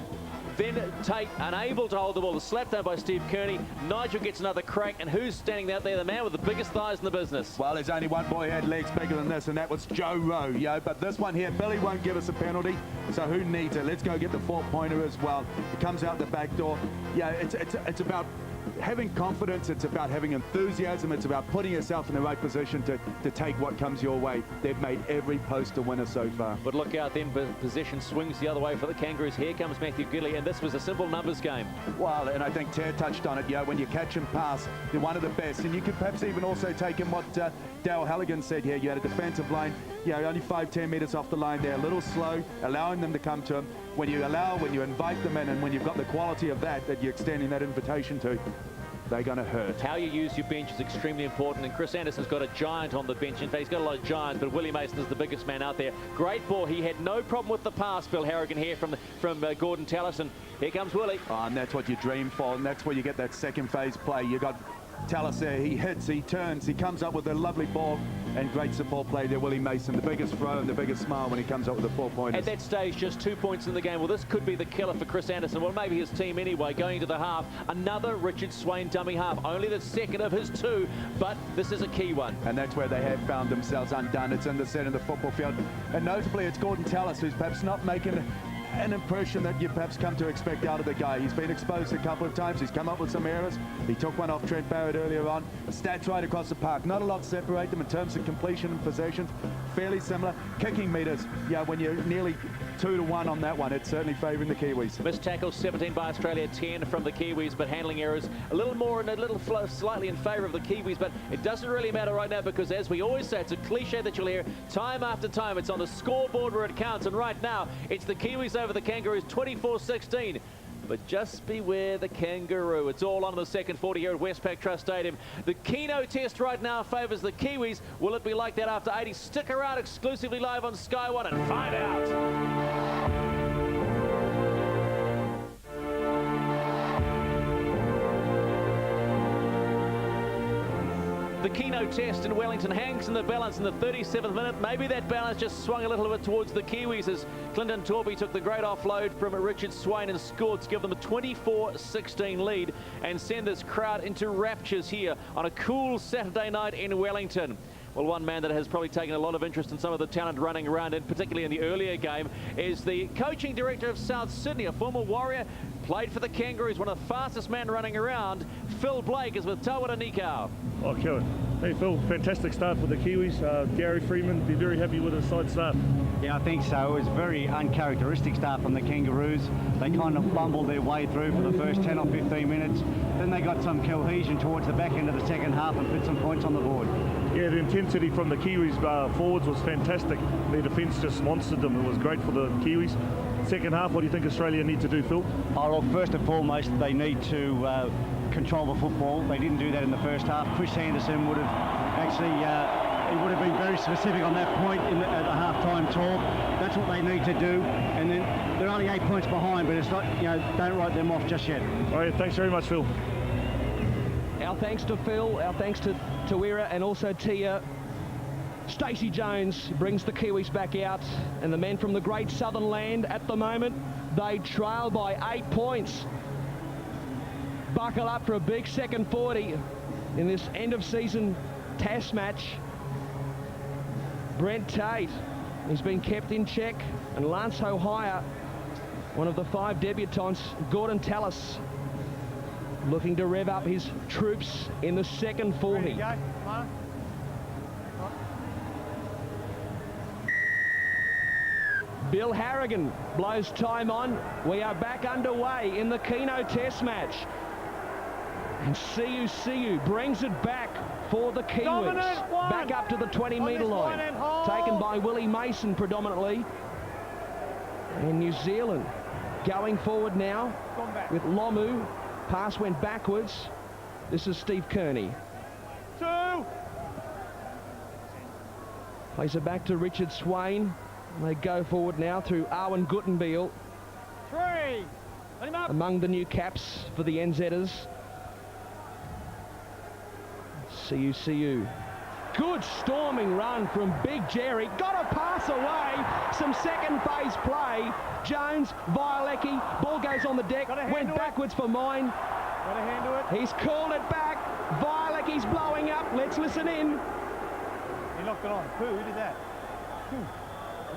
then Tate unable to hold the ball, slapped down by Steve Kearney. Nigel gets another crack, and who's standing out there? The man with the biggest thighs in the business. Well, there's only one boy who had legs bigger than this, and that was Joe Rowe. But this one here, Billy won't give us a penalty, so who needs it? Let's go get the 4-pointer as well. It comes out the back door. It's about having confidence, it's about having enthusiasm, it's about putting yourself in the right position to take what comes your way. They've made every post a winner so far. But look out then, position swings the other way for the Kangaroos. Here comes Matthew Gidley, and this was a simple numbers game. Well, and I think Ter touched on it, when you catch and pass, you're one of the best. And you could perhaps even also take in what Dale Halligan said here. You had a defensive line, only 5-10 metres off the line there, a little slow, allowing them to come to him. When you invite them in, and when you've got the quality of that you're extending that invitation to, they're going to hurt. How you use your bench is extremely important, and Chris Anderson's got a giant on the bench. In fact, he's got a lot of giants, but Willie Mason is the biggest man out there. Great ball. He had no problem with the pass, Phil Harrigan here from Gordon Tallis, and here comes Willie. Oh, and that's what you dream for, and that's where you get that second phase play. You got Tallis there, he hits, he turns, he comes up with a lovely ball, and great support play there, Willie Mason, the biggest throw and the biggest smile when he comes up with the 4-pointers. At that stage, just 2 points in the game. Well, this could be the killer for Chris Anderson. Well, maybe his team anyway, going to the half. Another Richard Swain dummy half, only the second of his 2, but this is a key one. And that's where they have found themselves undone. It's in the set of the football field. And notably, it's Gordon Tallis who's perhaps not making an impression that you perhaps come to expect out of the guy. He's been exposed a couple of times. He's come up with some errors. He took one off Trent Barrett earlier on. Stats right across the park. Not a lot to separate them in terms of completion and possessions. Fairly similar. Kicking meters, when you're nearly 2-1 on that one, it's certainly favouring the Kiwis. Missed tackles 17 by Australia, 10 from the Kiwis, but handling errors a little more and a little slightly in favour of the Kiwis, but it doesn't really matter right now because, as we always say, it's a cliche that you'll hear time after time. It's on the scoreboard where it counts, and right now it's the Kiwis over the Kangaroos 24-16. But just beware the Kangaroo. It's all on in the second 40 here at Westpac Trust Stadium. The Keno test right now favours the Kiwis. Will it be like that after 80? Stick around, exclusively live on Sky One, and find out. The Keno test in Wellington hangs in the balance in the 37th minute. Maybe that balance just swung a little bit towards the Kiwis as Clinton Torby took the great offload from Richard Swain and scored to give them a 24-16 lead and send this crowd into raptures here on a cool Saturday night in Wellington. Well, one man that has probably taken a lot of interest in some of the talent running around, and particularly in the earlier game, is the coaching director of South Sydney, a former Warrior, played for the Kangaroos, one of the fastest men running around. Phil Blake is with Tawara Nikau. Oh, kia ora. Hey, Phil, fantastic start for the Kiwis. Gary Freeman, be very happy with his side start. Yeah, I think so. It was a very uncharacteristic start from the Kangaroos. They kind of bumbled their way through for the first 10 or 15 minutes. Then they got some cohesion towards the back end of the second half and put some points on the board. Yeah, the intensity from the Kiwis forwards was fantastic. Their defence just monstered them. It was great for the Kiwis. Second half, what do you think Australia need to do, Phil? Oh, look, first and foremost, they need to control the football. They didn't do that in the first half. Chris Anderson would have actually, he would have been very specific on that point at the half-time talk. That's what they need to do. And then they're only 8 points behind, but it's not, don't write them off just yet. All right, thanks very much, Phil. Our thanks to Phil, our thanks to Tuira and also Tia. Stacey Jones brings the Kiwis back out, and the men from the great southern land at the moment, they trail by 8 points. Buckle up for a big second 40 in this end of season test match. Brent Tate, he's been kept in check, and Lance Hohire, one of the 5 debutants, Gordon Tallis, looking to rev up his troops in the second 40. Bill Harrigan blows time on. We are back underway in the Keno Test match. And Siu brings it back for the Kiwis. Back up to the 20-metre line. Taken by Willie Mason predominantly. And New Zealand going forward now with Lomu. Pass went backwards. This is Steve Kearney. 2. Plays it back to Richard Swain. They go forward now through Arwen Guttenbeil. 3. Let him up. Among the new caps for the NZers. Siu. Good storming run from Big Jerry. Got a pass away. Some second phase play. Jones, Violecki. Ball goes on the deck. Went backwards for mine. Got a hand to it. He's called it back. Violecki's blowing up. Let's listen in. He knocked it on. Who did that?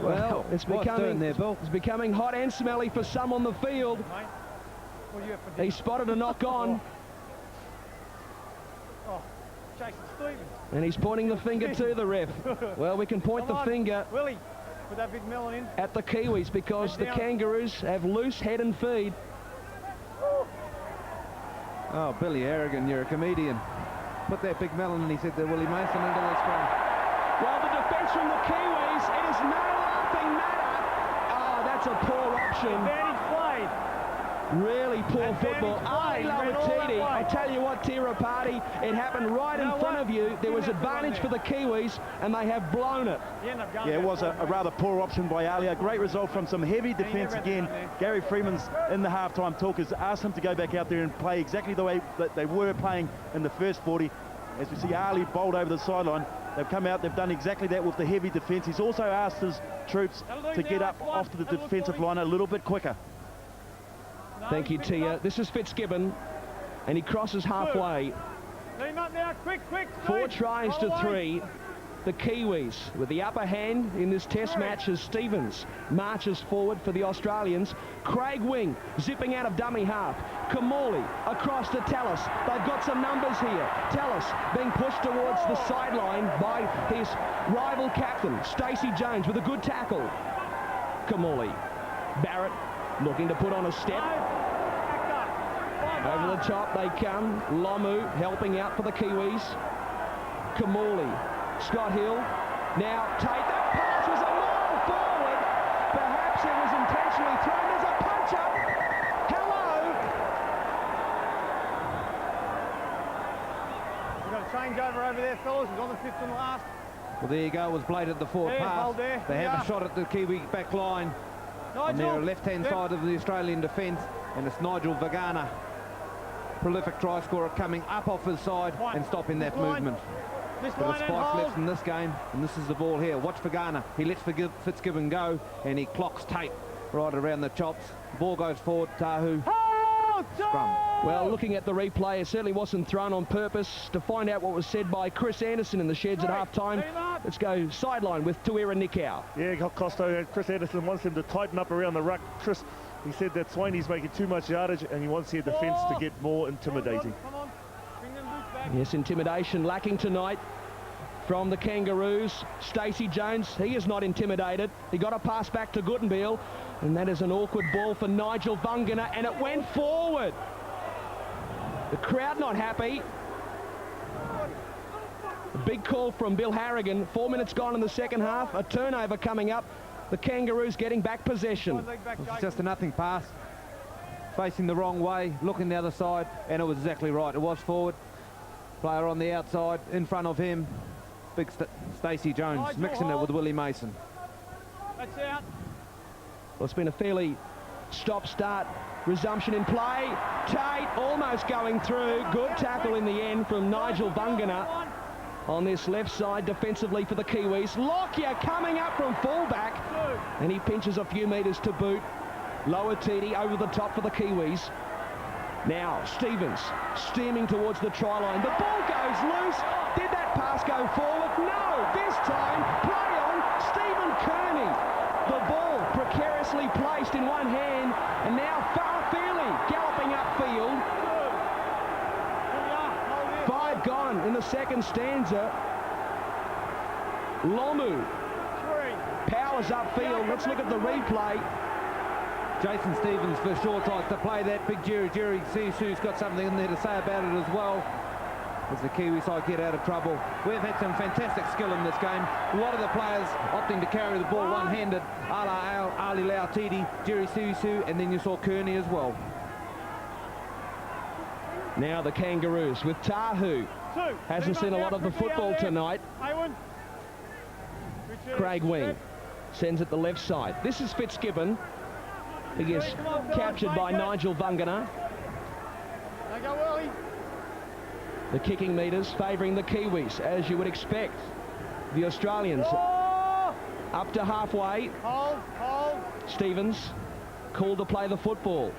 Well, it's becoming hot and smelly for some on the field. Mate, what do you have for dinner? He spotted a knock on. Oh, Jason Stevens. And he's pointing the finger to the ref. Well, we can point the finger Willie, put that big melon in. at the Kiwis because the Kangaroos have loose head and feed. Oh, Billy Harrigan, you're a comedian. Put that big melon, and he said to Willie Mason into the scrum. Well, the defence from the Kiwis, it is no laughing matter. Oh, that's a poor option. Advantage played. Really poor football. Ali Ran all that Lawatiti, way. I tell you what, Tira Party, it happened right in front of you. There was advantage for the Kiwis, and they have blown it. Yeah, it was a rather poor option by Ali. A great result from some heavy defence again. Gary Freeman's in the halftime talk has asked him to go back out there and play exactly the way that they were playing in the first 40. As we see Ali bowled over the sideline. They've come out, they've done exactly that with the heavy defence. He's also asked his troops to get up off to the defensive line a little bit quicker. Thank you, Tia. This is Fitzgibbon, and he crosses halfway. Let him up now, quick. 4 tries to 3. The Kiwis with the upper hand in this test match as Stevens marches forward for the Australians. Craig Wing zipping out of dummy half. Kamali across to Tallis. They've got some numbers here. Tallis being pushed towards the sideline by his rival captain, Stacey Jones, with a good tackle. Kamali. Barrett looking to put on a step. Over the top they come. Lomu helping out for the Kiwis. Kamali. Scott Hill. Now Tate. That pass was a mile forward. Perhaps it was intentionally thrown. There's a punch up. Hello. We've got a changeover over there, fellas. He's on the 5th and last. Well, there you go. It was bladed the forward pass. Hold there. They have a shot at the Kiwi back line. On their left-hand side of the Australian defence, and it's Nigel Vagana, prolific try scorer, coming up off his side and stopping that movement. But it's 5 left in this game, and this is the ball here. Watch Vagana. He lets Fitzgibbon go, and he clocks Tate right around the chops. Ball goes forward. Tahu. Scrum. Well, looking at the replay, it certainly wasn't thrown on purpose. To find out what was said by Chris Anderson in the sheds at half-time, let's go sideline with Tuira Nikau. Yeah, Costo, Chris Anderson wants him to tighten up around the ruck. Chris, he said that Swainie's making too much yardage, and he wants their defence to get more intimidating. Come on. Bring them boots back. Yes, intimidation lacking tonight from the Kangaroos. Stacey Jones, he is not intimidated. He got a pass back to Guttenbeil, and that is an awkward ball for Nigel Vagana, and it went forward. The crowd not happy. A big call from Bill Harrigan. 4 minutes gone in the second half. A turnover coming up. The Kangaroos getting back possession. It's just a nothing pass. Facing the wrong way, looking the other side, and it was exactly right. It was forward. Player on the outside, in front of him. Big Stacey Jones mixing it with Willie Mason. That's out. Well, it's been a fairly stop-start resumption in play. Tate almost going through. Good tackle in the end from Nigel Vungana on this left side defensively for the Kiwis. Lockyer coming up from fullback, and he pinches a few metres to boot. Lower TD over the top for the Kiwis. Now Stevens steaming towards the try line. The ball goes loose. Did that pass go forward? No. This time, play on Stephen Kearney. The ball precariously placed in one hand, and now Farfeli galloping upfield. 5 gone in the second stanza. Lomu powers upfield. Let's look at the replay. Jason Stevens for sure tries to play that. Big Jerry Sisu's got something in there to say about it as well. As the Kiwi side get out of trouble. We've had some fantastic skill in this game. A lot of the players opting to carry the ball one-handed. Ali Lautiti, Jerry Sisu, and then you saw Kearney as well. Now the Kangaroos with Tahu. Hasn't seen a lot of the football tonight. Craig Wing sends it the left side. This is Fitzgibbon. He gets captured by Nigel Vungana. The kicking meters favouring the Kiwis, as you would expect. The Australians up to halfway. Stevens called to play the football.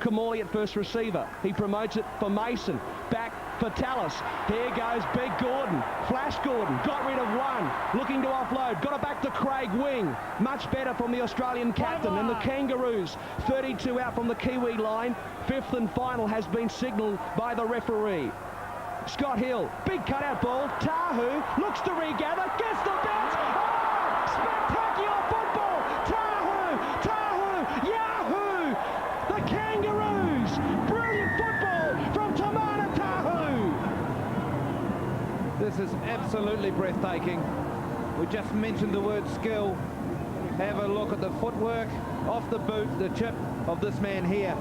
Kamali at first receiver. He promotes it for Mason. Back for Tallis. Here goes Big Gordon. Flash Gordon. Got rid of one. Looking to offload. Got it back to Craig Wing. Much better from the Australian captain. And the Kangaroos, 32 out from the Kiwi line. 5th and final has been signalled by the referee. Scott Hill. Big cutout ball. Tahu looks to regather. Gets the bounce. Oh! Spectacular football. Tahu. Yahoo! The Kangaroos. Brilliant football from Tamana Tahu. This is absolutely breathtaking. We just mentioned the word skill. Have a look at the footwork off the boot, the chip of this man here.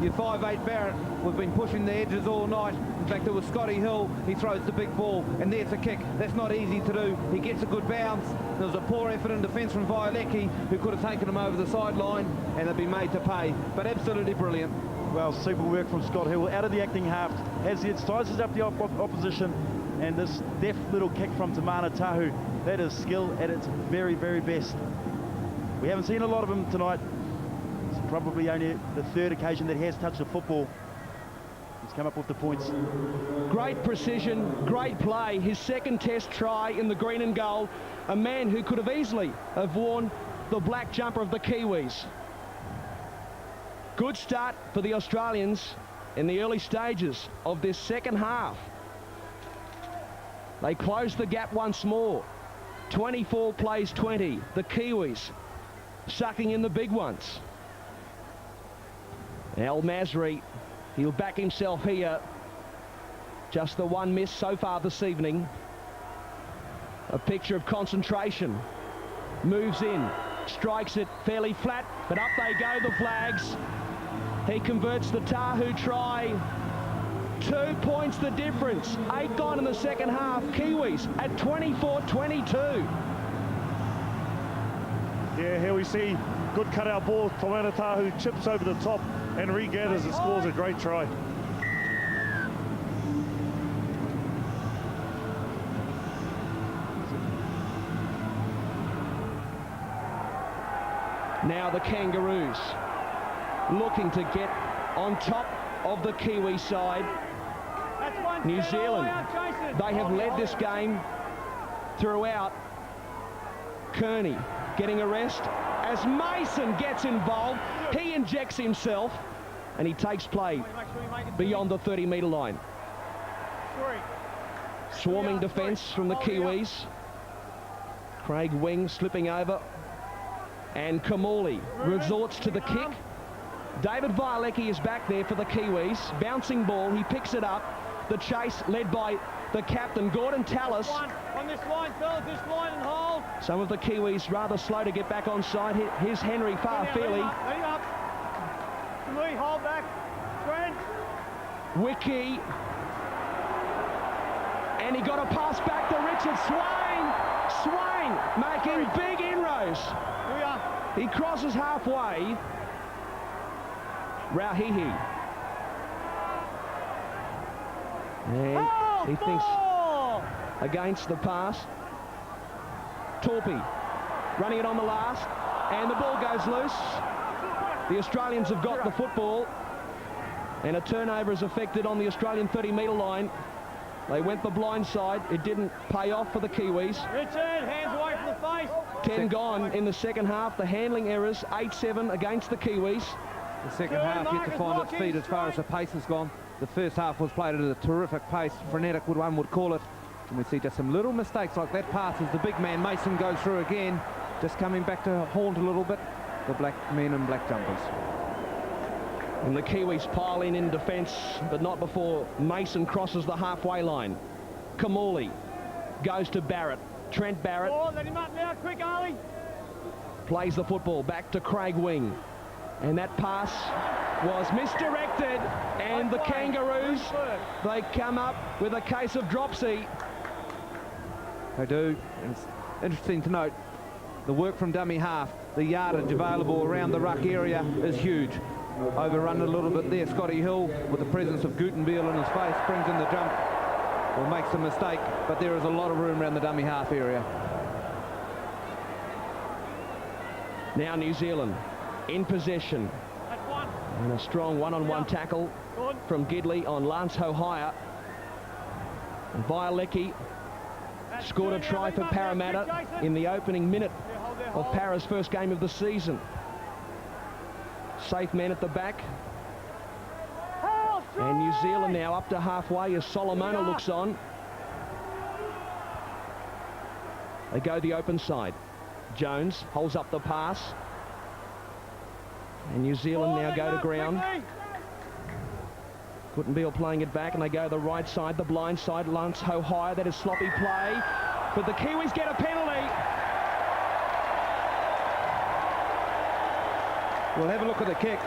Your 5'8" Barrett, we've been pushing the edges all night. In fact, it was Scotty Hill. He throws the big ball, and there's a kick. That's not easy to do. He gets a good bounce. There was a poor effort in defence from Violecki, who could have taken him over the sideline, and they've been made to pay. But absolutely brilliant. Well, super work from Scott Hill out of the acting half, as he sizes up the opposition, and this deft little kick from Tamana Tahu. That is skill at its very, very best. We haven't seen a lot of him tonight. It's probably only the 3rd occasion that he has touched the football. He's come up with the points. Great precision, great play. His 2nd test try in the green and gold. A man who could have easily have worn the black jumper of the Kiwis. Good start for the Australians in the early stages of this second half. They close the gap once more. 24 plays 20. The Kiwis sucking in the big ones. El Masri, he'll back himself here. Just the one miss so far this evening. A picture of concentration. Moves in, strikes it fairly flat, but up they go, the flags. He converts the Tahu try. 2 points the difference. 8 gone in the second half. Kiwis at 24-22. Yeah, here we see good cutout ball. Tamana Tahu chips over the top and regathers and scores a great try. Now the Kangaroos looking to get on top of the Kiwi side. New Zealand, they have led this game throughout. Kearney getting a rest as Mason gets involved. He injects himself and he takes play beyond the 30-metre line. Swarming defence from the Kiwis. Craig Wing slipping over, and Kamali resorts to the kick. David Violecki is back there for the Kiwis. Bouncing ball, he picks it up. the chase led by the captain, Gordon Tallis. On this line, fellas, this line and hold. Some of the Kiwis rather slow to get back on side. Here's Henry Farfeli. Let him up. Lee, hold back. Trent. Wiki. And he got a pass back to Richard Swain. Swain making big inroads. Here we are. He crosses halfway. Rauhihi. And he thinks against the pass. Torpy running it on the last, and the ball goes loose. The Australians have got the football, and a turnover is affected on the Australian 30-metre line. They went the blind side. It didn't pay off for the Kiwis. Richard, hands away from the face. 10 gone in the second half. The handling errors, 8-7 against the Kiwis. The second half yet to find its feet as far as the pace has gone. The first half was played at a terrific pace, frenetic one would call it. And we see just some little mistakes like that pass as the big man Mason goes through again. Just coming back to haunt a little bit, the black men in black jumpers. And the Kiwis pile in defence, but not before Mason crosses the halfway line. Kamali goes to Barrett. Trent Barrett. Oh, let him up now, quick, Ali. Plays the football back to Craig Wing. And that pass was misdirected. And the Kangaroos, they come up with a case of dropsy. They do. It's interesting to note the work from dummy half. The yardage available around the ruck area is huge. Overrun a little bit there. Scotty Hill, with the presence of Gutenbeil in his face, brings in the jump. Or makes a mistake, but there is a lot of room around the dummy half area. Now New Zealand in possession. And a strong one-on-one tackle from Gidley on Lance Hohire. And Violecki scored a try for Parramatta in the opening minute of Para's first game of the season. Safe man at the back. And New Zealand now up to halfway as Solomona looks on. They go the open side. Jones holds up the pass. And New Zealand now go to ground. Gutenbeil playing it back, and they go the right side, the blind side. Lance Hohire, that is sloppy play. But the Kiwis get a penalty. We'll have a look at the kick,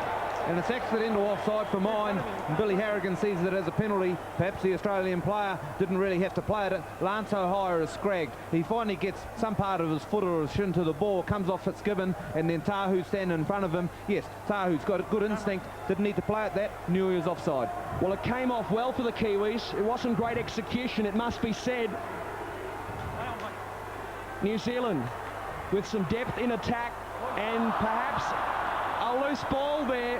and it's accidental offside for mine, and Billy Harrigan sees it as a penalty. Perhaps the Australian player didn't really have to play it. Lance Hohire is scragged. He finally gets some part of his foot or his shin to the ball, comes off Fitzgibbon, and then Tahu's standing in front of him. Yes, Tahu's got a good instinct, didn't need to play it that, knew he was offside. Well, it came off well for the Kiwis. It wasn't great execution, it must be said. New Zealand with some depth in attack, and perhaps a loose ball there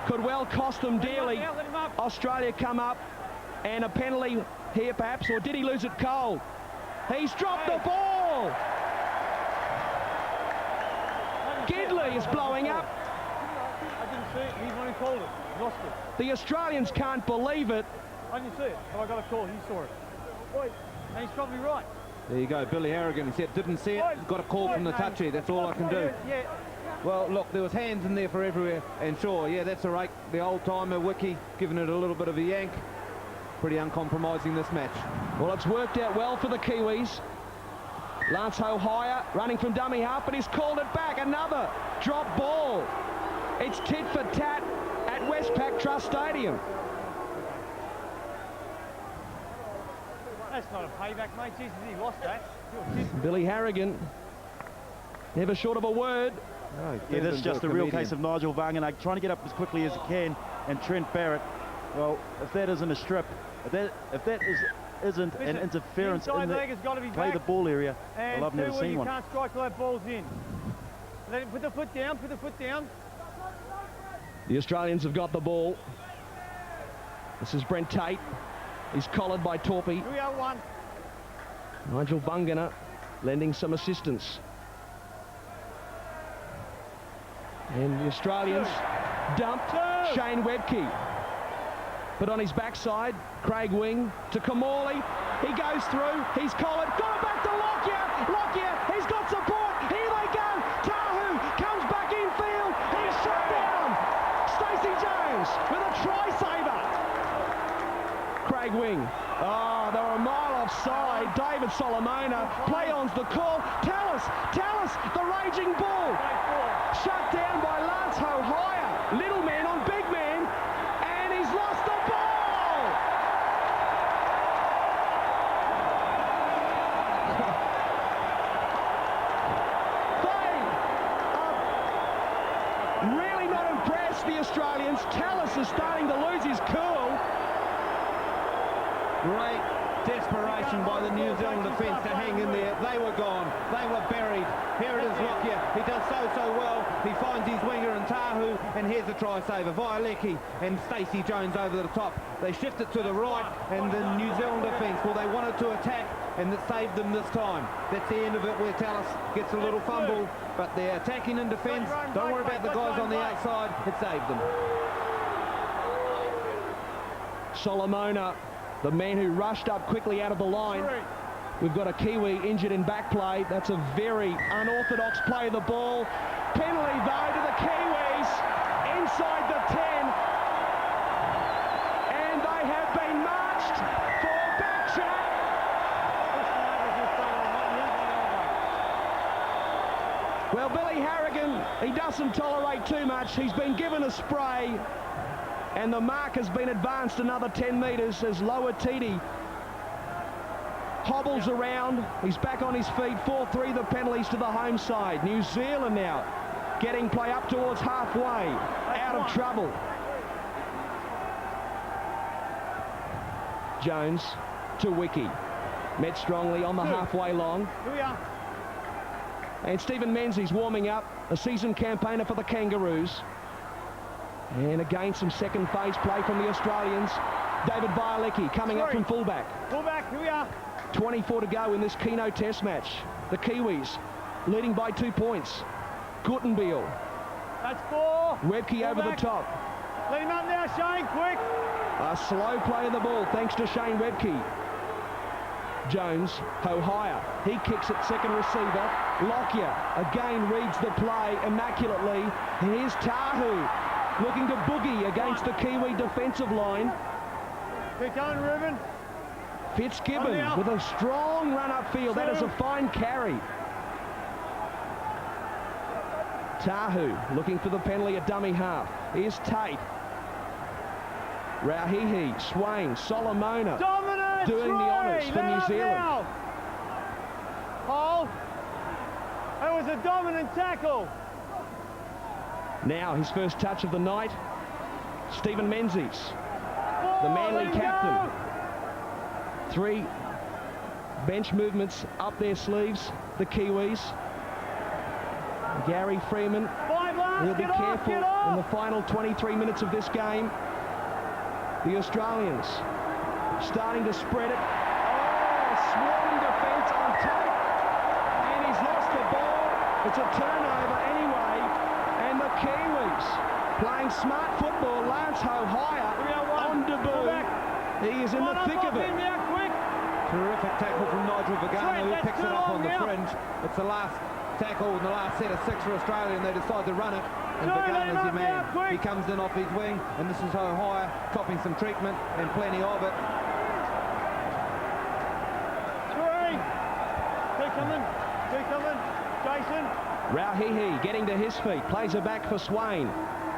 could well cost them dearly. Australia come up, and a penalty here perhaps, or did he lose it cold? He's dropped the ball. Gidley is blowing up. I didn't see it. He's the one who called it. He lost it. The Australians can't believe it. I didn't see it, but I got a call. He saw it. Wait, and he's probably right. There you go, Billy Harrigan. He said, didn't see it, got a call from the touchy. That's all I can do. Yeah. Well, look, there was hands in there for everywhere, and sure, yeah, that's all right. The old-timer Wiki giving it a little bit of a yank. Pretty uncompromising this match. Well, it's worked out well for the Kiwis. Lance Hohire running from dummy half, but he's called it back. Another drop ball. It's tit for tat at Westpac Trust Stadium. That's not a payback, mate. Jesus, he lost that. Billy Harrigan, never short of a word. Oh, yeah, this is just a real case of Nigel Vangenack trying to get up as quickly as he can, and Trent Barrett, well, if that isn't a strip, if that isn't an interference in the play the ball area, well, I've never seen one. You can't strike till that ball's in. Let him put the foot down, put the foot down. The Australians have got the ball. This is Brent Tate. He's collared by Torpy. We are one. Nigel Vangana lending some assistance. And the Australians dumped Shane Webke. But on his backside, Craig Wing to Kamali. He goes through, he's collared, got it back to Lockyer. Lockyer, he's got support. Here they go. Tahu comes back infield. He's shut down. Stacey Jones with a try saver. Craig Wing. Oh, they were a mile offside. David Solomona. Play-on's the call. Tallis, the raging bull. Shut down by Lance Hohire. Little man on big man. And he's lost the ball. They are really not impressed, the Australians. Tallis is starting to lose his cool. Great desperation by the New Zealand defence to hang in there. They were gone. They were buried. Here it is, Lockyer. He does so well. He finds his winger in Tahu, and here's a try saver. Violecki and Stacey Jones over the top. They shift it to the right, and the New Zealand defence, well, they wanted to attack, and it saved them this time. That's the end of it, where Tallis gets a little fumble, but they're attacking in defence. Don't worry about the guys on the outside. It saved them. Solomona, the man who rushed up quickly out of the line. We've got a Kiwi injured in back play. That's a very unorthodox play of the ball. Penalty, though, to the Kiwis inside the 10. And they have been marched for backtrack. Well, Billy Harrigan, he doesn't tolerate too much. He's been given a spray. And the mark has been advanced another 10 metres as Loa Titi hobbles around. He's back on his feet. 4-3 the penalties to the home side. New Zealand now getting play up towards halfway. Out of trouble. Jones to Wiki. Met strongly on the halfway long. Here we are. And Stephen Menzies warming up, a seasoned campaigner for the Kangaroos. And again, some second phase play from the Australians. David Violecki coming up from fullback. Fullback, here we are. 24 to go in this Keno Test match. The Kiwis leading by 2 points. Guttenbeil. That's 4. Webke over the top. Let him up now, Shane, quick. A slow play of the ball thanks to Shane Webke. Jones, Hohire. He kicks it second receiver. Lockyer again reads the play immaculately. Here's Tahu. Looking to boogie against the Kiwi defensive line. Keep going, Ruben. Fitzgibbon with a strong run upfield. That is a fine carry. Tahu looking for the penalty at dummy half. Here's Tate. Rauhihi, Swain, Solomona. Dominant doing the honours for New Zealand. Hold. That was a dominant tackle. Now his first touch of the night. Stephen Menzies, the Manly captain. 3 bench movements up their sleeves, the Kiwis. Gary Freeman will be careful in the final 23 minutes of this game. The Australians starting to spread it. Oh, swarming defence on tape. And he's lost the ball. It's a turnover anyway. And the Kiwis playing smart football. Lance Hohire on debut. He is in the thick of it. Terrific tackle from Nigel Vagano, who picks it up on the fringe. It's the last tackle in the last set of 6 for Australia, and they decide to run it. And Vagano's your man. He comes in off his wing, and this is Hohire copping some treatment, and plenty of it. Keep coming. Jason. Rauhihi getting to his feet, plays it back for Swain.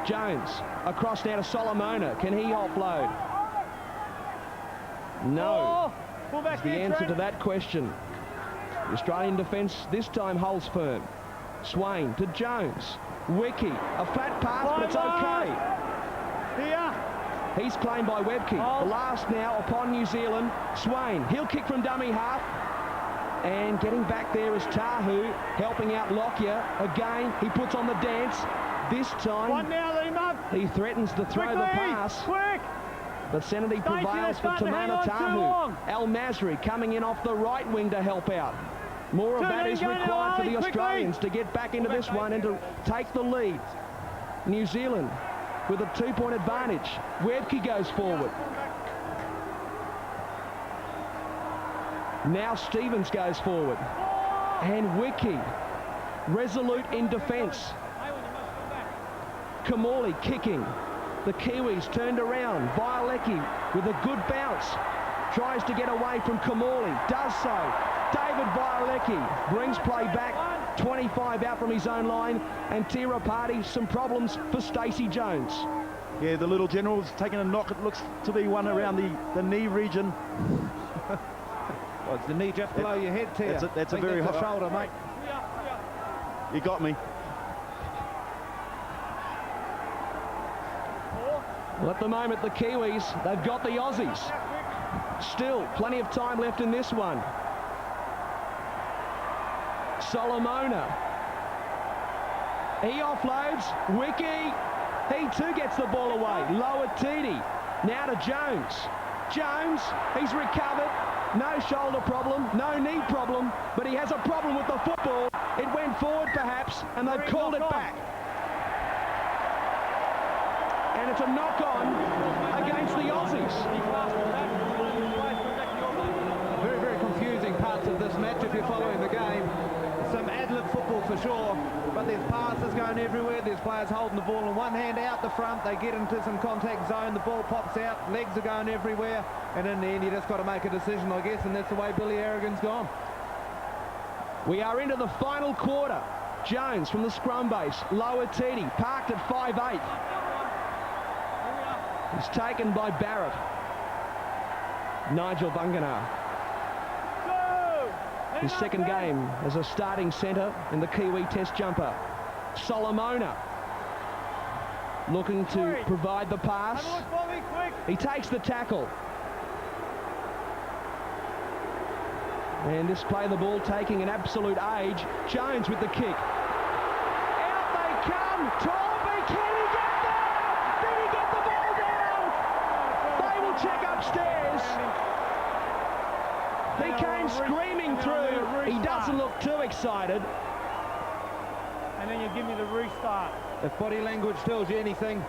Jones across now to Solomona. Can he offload? No. That's the answer to that question. The Australian defence this time holds firm. Swain to Jones. Wiki, a flat pass, but it's okay. Here. He's claimed by Webke. The last now upon New Zealand. Swain, he'll kick from dummy half. And getting back there is Tahu, helping out Lockyer. Again, he puts on the dance. This time, One now, let him up. he threatens to throw the pass. Quick. But Senedy prevails for Tamana Tahu. Al Masri coming in off the right wing to help out. More of that is required for the Australians to get back into this one and to take the lead. New Zealand with a 2-point advantage. Webke goes forward. Now Stevens goes forward. And Wiki, resolute in defence. Kamali kicking. The Kiwis turned around. Bielecki with a good bounce. Tries to get away from Kamali. Does so. David Bielecki brings play back. 25 out from his own line. And Tirapati, some problems for Stacey Jones. Yeah, the little general's taking a knock. It looks to be one around the knee region. Well, it's the knee just below your head, Tia. That's a very hot shoulder, mate. You got me. Well, at the moment, the Kiwis, they've got the Aussies. Still, plenty of time left in this one. Solomona. He offloads. Wiki. He too gets the ball away. Lower Titi. Now to Jones. Jones, he's recovered. No shoulder problem, no knee problem, but he has a problem with the football. It went forward perhaps, and they've called it back. And it's a knock-on against the Aussies. Very, very confusing parts of this match if you're following the game. Some ad-lib football for sure, but there's passes going everywhere. There's players holding the ball in one hand out the front. They get into some contact zone. The ball pops out. Legs are going everywhere. And in the end, you just got to make a decision, I guess, and that's the way Billy Harrigan's gone. We are into the final quarter. Jones from the scrum base. Lower Titi, parked at 5'8". He's taken by Barrett. Nigel Bunganar. His second game as a starting centre in the Kiwi Test jumper. Solomona looking to provide the pass. He takes the tackle. And this play the ball taking an absolute age. Jones with the kick. Out they come. Torby, can he get there? Did he get the ball down? They will check upstairs. He came screaming through. He doesn't look too excited. And then you give me the restart. If body language tells you anything,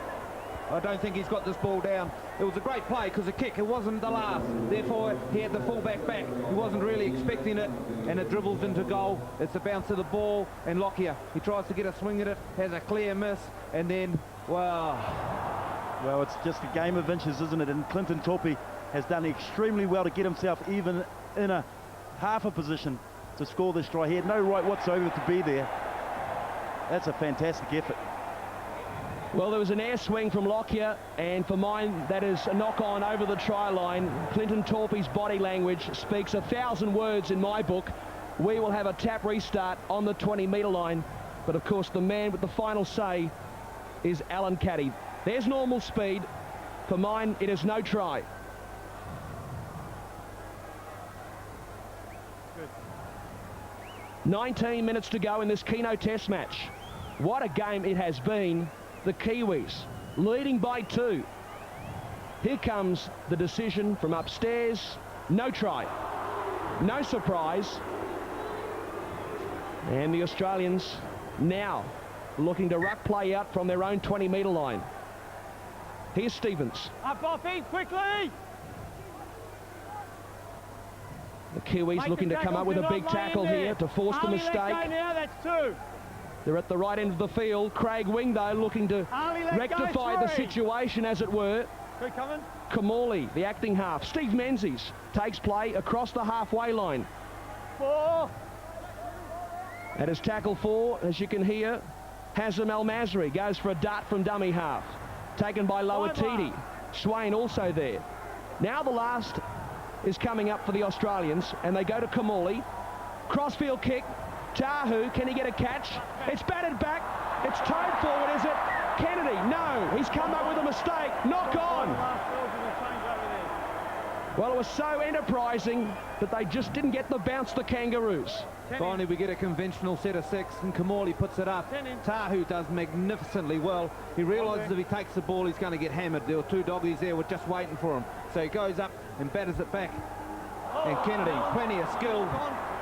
I don't think he's got this ball down. It was a great play because the kick, it wasn't the last. Therefore, he had the fullback back. He wasn't really expecting it, and it dribbles into goal. It's the bounce of the ball, and Lockyer, he tries to get a swing at it, has a clear miss, and then, wow. Well, it's just a game of inches, isn't it? And Clinton Torpy has done extremely well to get himself even in a half a position to score this try. He had no right whatsoever to be there. That's a fantastic effort. Well, there was an air swing from Lockyer, and for mine, that is a knock-on over the try line. Clinton Torpy's body language speaks 1,000 words in my book. We will have a tap restart on the 20-metre line, but of course the man with the final say is Alan Caddy. There's normal speed. For mine, it is no try. Good. 19 minutes to go in this Keno Test match. What a game it has been. The Kiwis leading by 2. Here comes the decision from upstairs. No try. No surprise. And the Australians now looking to ruck play out from their own 20-metre line. Here's Stevens. Up off it quickly. The Kiwis looking to come up with a big tackle here to force the mistake. Now, that's 2. They're at the right end of the field. Craig Wing, though, looking to rectify the situation, as it were. Good coming. Kamali, the acting half. Steve Menzies takes play across the halfway line. 4. That is tackle 4, as you can hear. Hazem El Masri goes for a dart from dummy half. Taken by Lower Titi. Swain also there. Now the last is coming up for the Australians, and they go to Kamali. Crossfield kick. Tahu, can he get a catch? It's batted back. It's towed forward, is it? Kennedy, no. He's come up with a mistake. Knock on. Well, it was so enterprising that they just didn't get the bounce, the Kangaroos. Finally, we get a conventional set of 6, and Kamali puts it up. Tahu does magnificently well. He realises if he takes the ball, he's going to get hammered. There were 2 doggies there, were just waiting for him. So he goes up and batters it back. And Kennedy, plenty of skill,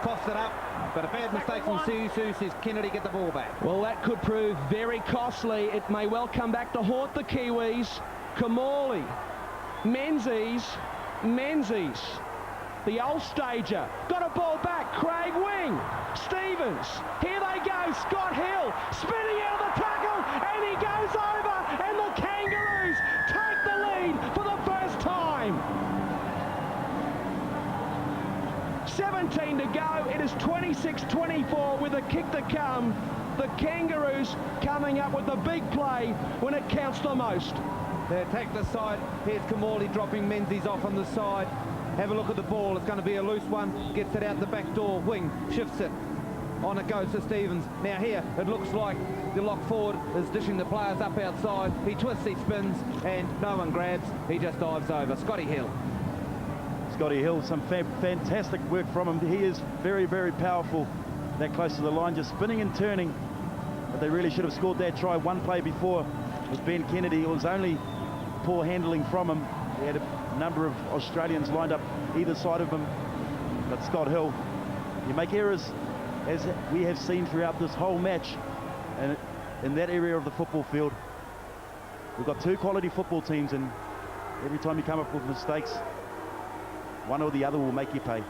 coughs it up. But a bad mistake from Susu says Kennedy get the ball back. Well, that could prove very costly. It may well come back to haunt the Kiwis. Kamali, Menzies, the Ulstager, got a ball back. Craig Wing, Stevens, here they go. Scott Hill spinning out of the tackle, and he goes over, and the Kangaroos 19 to go. It is 26-24 with a kick to come. The Kangaroos coming up with the big play when it counts the most. They attack the side. Here's Kamali dropping Menzies off on the side. Have a look at the ball. It's going to be a loose one. Gets it out the back door. Wing shifts it. On it goes to Stevens. Now here, it looks like the lock forward is dishing the players up outside. He twists, he spins, and no one grabs. He just dives over. Scotty Hill. Scotty Hill, some fantastic work from him. He is very, very powerful that close to the line, just spinning and turning. But they really should have scored that try one play before with Ben Kennedy. It was only poor handling from him. He had a number of Australians lined up either side of him. But Scott Hill, you make errors, as we have seen throughout this whole match, and in that area of the football field. We've got two quality football teams, and every time you come up with mistakes, one or the other will make you pay.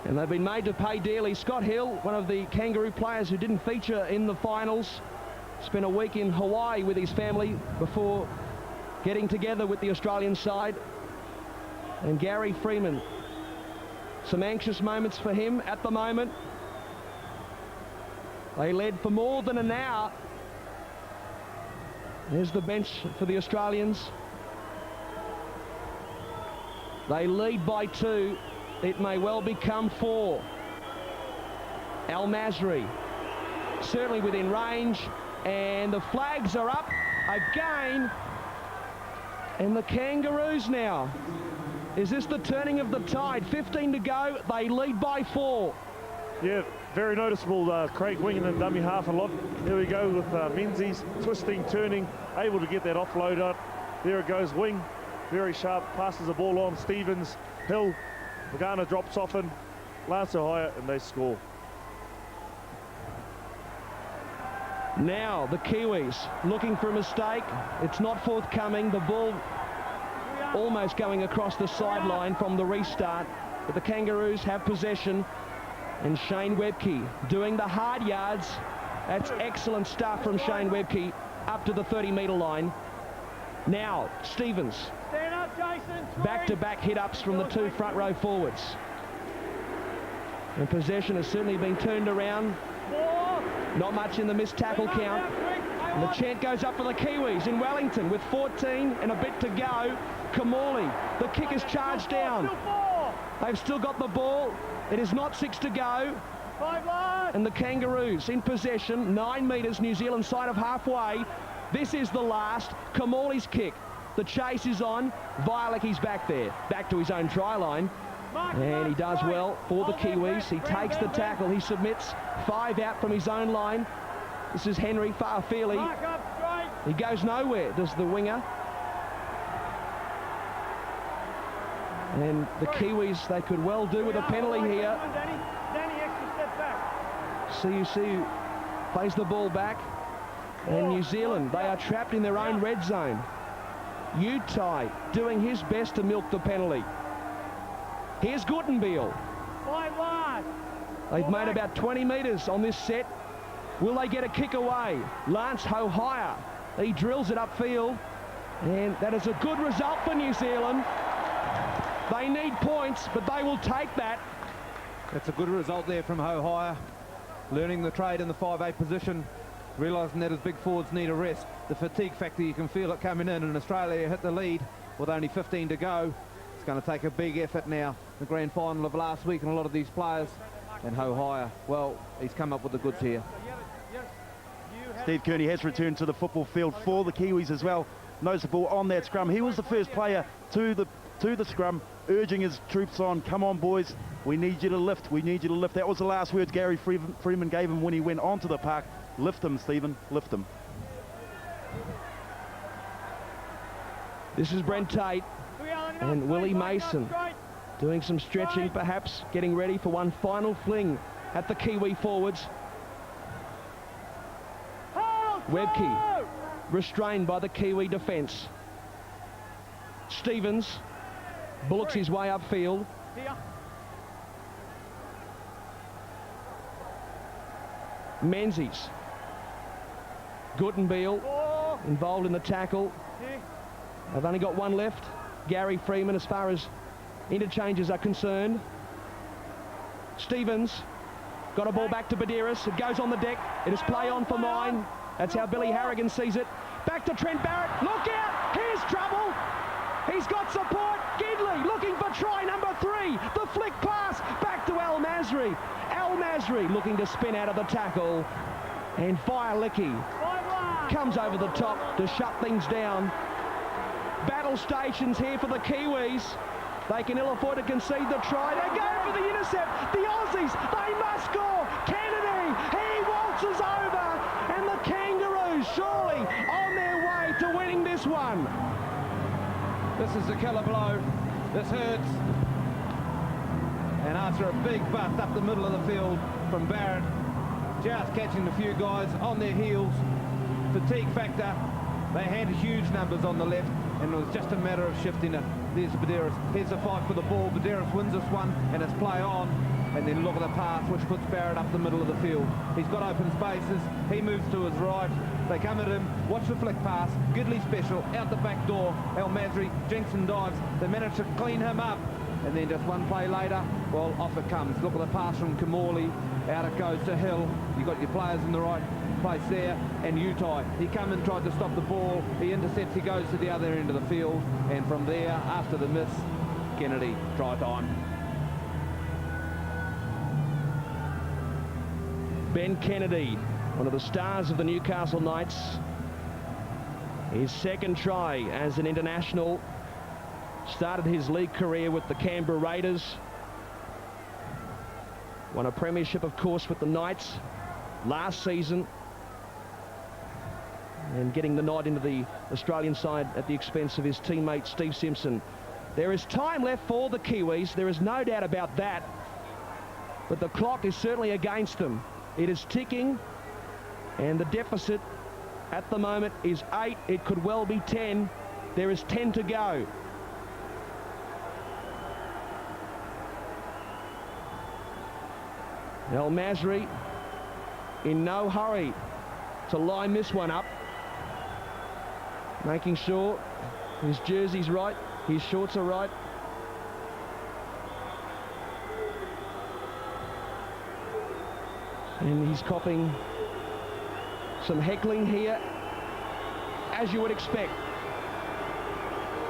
And they've been made to pay dearly. Scott Hill, one of the Kangaroo players who didn't feature in the finals, spent a week in Hawaii with his family before getting together with the Australian side. And Gary Freeman, some anxious moments for him at the moment. They led for more than an hour. There's the bench for the Australians. They lead by 2. It may well become 4. Al Masri certainly within range, and the flags are up again. And the Kangaroos now. Is this the turning of the tide? 15 to go. They lead by 4. Yeah, very noticeable. Craig Wing in the dummy half a lot. Here we go with Menzies twisting, turning, able to get that offload out. There it goes, Wing. Very sharp, passes the ball on. Stevens, Hill, Magana drops off in, Lance higher, and they score. Now the Kiwis looking for a mistake. It's not forthcoming. The ball almost going across the sideline from the restart. But the Kangaroos have possession. And Shane Webke doing the hard yards. That's excellent stuff from Shane Webke up to the 30-metre line. Now Stevens. Stand up, Jason. Back-to-back hit-ups from the 2 front row forwards. And possession has certainly been turned around. 4. Not much in the missed tackle count. And the chant goes up for the Kiwis in Wellington with 14 and a bit to go. Kamali, the kick is charged down. They've still got the ball. It is not 6 to go. 5 lines. And the Kangaroos in possession, 9 metres, New Zealand side of halfway. This is the last. Kamali's kick. The chase is on. Violecki's back there, back to his own try line. And he does well for the Kiwis. He takes the tackle. He submits 5 out from his own line. This is Henry Farfeli. He goes nowhere, does the winger. And the Kiwis, they could well do with a penalty here. Danny, extra step back. CUC plays the ball back. And New Zealand, they are trapped in their own red zone. Utai doing his best to milk the penalty. Here's Guttenbeil. 5 lines. They've made about 20 metres on this set. Will they get a kick away? Lance Hohire, he drills it upfield. And that is a good result for New Zealand. They need points, but they will take that. That's a good result there from Hohire. Learning the trade in the 5'8" position. Realising that his big forwards need a rest. The fatigue factor, you can feel it coming in, and Australia hit the lead with only 15 to go. It's going to take a big effort now. The grand final of last week, and a lot of these players. And Hohire, well, he's come up with the goods here. Steve Kearney has returned to the football field for the Kiwis as well. Noticeable on that scrum. He was the first player to the scrum, urging his troops on. Come on, boys. We need you to lift. We need you to lift. That was the last words Gary Freeman gave him when he went onto the park. Lift them, Stephen. Lift them. This is Brent Tate and Willie Mason doing some stretching, perhaps getting ready for one final fling at the Kiwi forwards. Webke restrained by the Kiwi defence. Stevens bullocks his way upfield. Menzies. Guttenbeil involved in the tackle. They've only got one left. Gary Freeman, as far as interchanges are concerned. Stevens got a ball back to Badiris. It goes on the deck. It is play on for mine. That's how Billy Harrigan sees it. Back to Trent Barrett. Look out! Here's trouble. He's got support. Gidley looking for try number 3. The flick pass back to Al Masri. Al Masri looking to spin out of the tackle. And Licky comes over the top to shut things down. Battle stations here for the Kiwis. They can ill afford to concede the try. They go for the intercept. The Aussies, they must score. Kennedy, he waltzes over. And the Kangaroos surely on their way to winning this one. This is a killer blow. This hurts. And after a big bust up the middle of the field from Barrett, just catching a few guys on their heels. Fatigue factor. They had huge numbers on the left, and it was just a matter of shifting it. There's Badiris. Here's a fight for the ball. Badiris wins this one, and it's play on. And then look at the pass, which puts Barrett up the middle of the field. He's got open spaces. He moves to his right. They come at him. Watch the flick pass. Gidley special. Out the back door. El Masri. Jensen dives. They manage to clean him up. And then just one play later, well, off it comes. Look at the pass from Kamali. Out it goes to Hill. You've got your players in the right place there. And Utai. He come and tried to stop the ball. He intercepts. He goes to the other end of the field. And from there, after the miss, Kennedy, try time. Ben Kennedy, one of the stars of the Newcastle Knights. His second try as an international. Started his league career with the Canberra Raiders. Won a premiership, of course, with the Knights last season. And getting the nod into the Australian side at the expense of his teammate Steve Simpson. There is time left for the Kiwis. There is no doubt about that. But the clock is certainly against them. It is ticking, and the deficit at the moment is 8. It could well be 10. There is 10 to go. El Masri in no hurry to line this one up, making sure his jersey's right, his shorts are right. And he's copping some heckling here, as you would expect.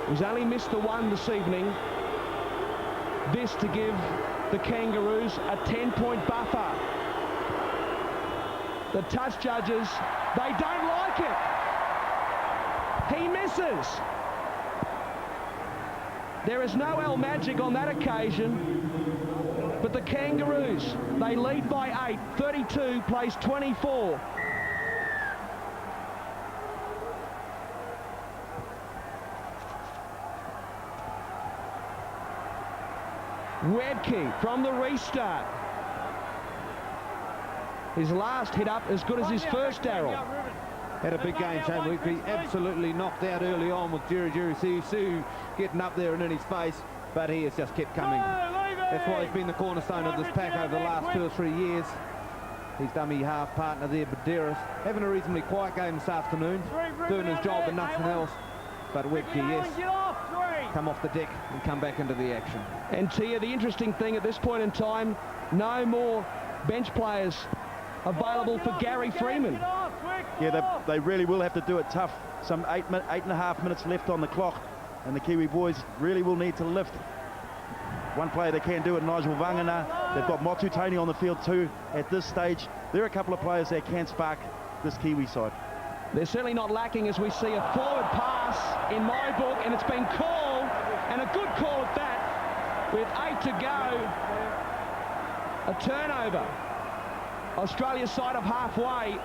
He's only missed the one this evening. This to give the Kangaroos a 10-point buffer. The touch judges, they don't like it. He misses. There is no El Magic on that occasion. But the Kangaroos, they lead by 8. 32 plays 24. Webke from the restart. His last hit up as good as his first, Darryl. Had a big game, Shane Webke. Absolutely knocked out early on with Jerry Siu getting up there and in his face. But he has just kept coming. That's why he's been the cornerstone of this pack over the last 2 or 3 years. His dummy half partner there, Badiris, having a reasonably quiet game this afternoon, doing his job and nothing else. But Webke, yes, come off the deck and come back into the action. And Tia, the interesting thing at this point in time, no more bench players available for Gary Freeman. Yeah, they really will have to do it tough. Some 8.5 minutes left on the clock, and the Kiwi boys really will need to lift. One player they can do it, Nigel Vangana. They've got Motu Tony on the field too at this stage. There are a couple of players that can spark this Kiwi side. They're certainly not lacking as we see a forward pass in my book, and it's been called, and a good call at that, with 8 to go. A turnover. Australia's side of halfway.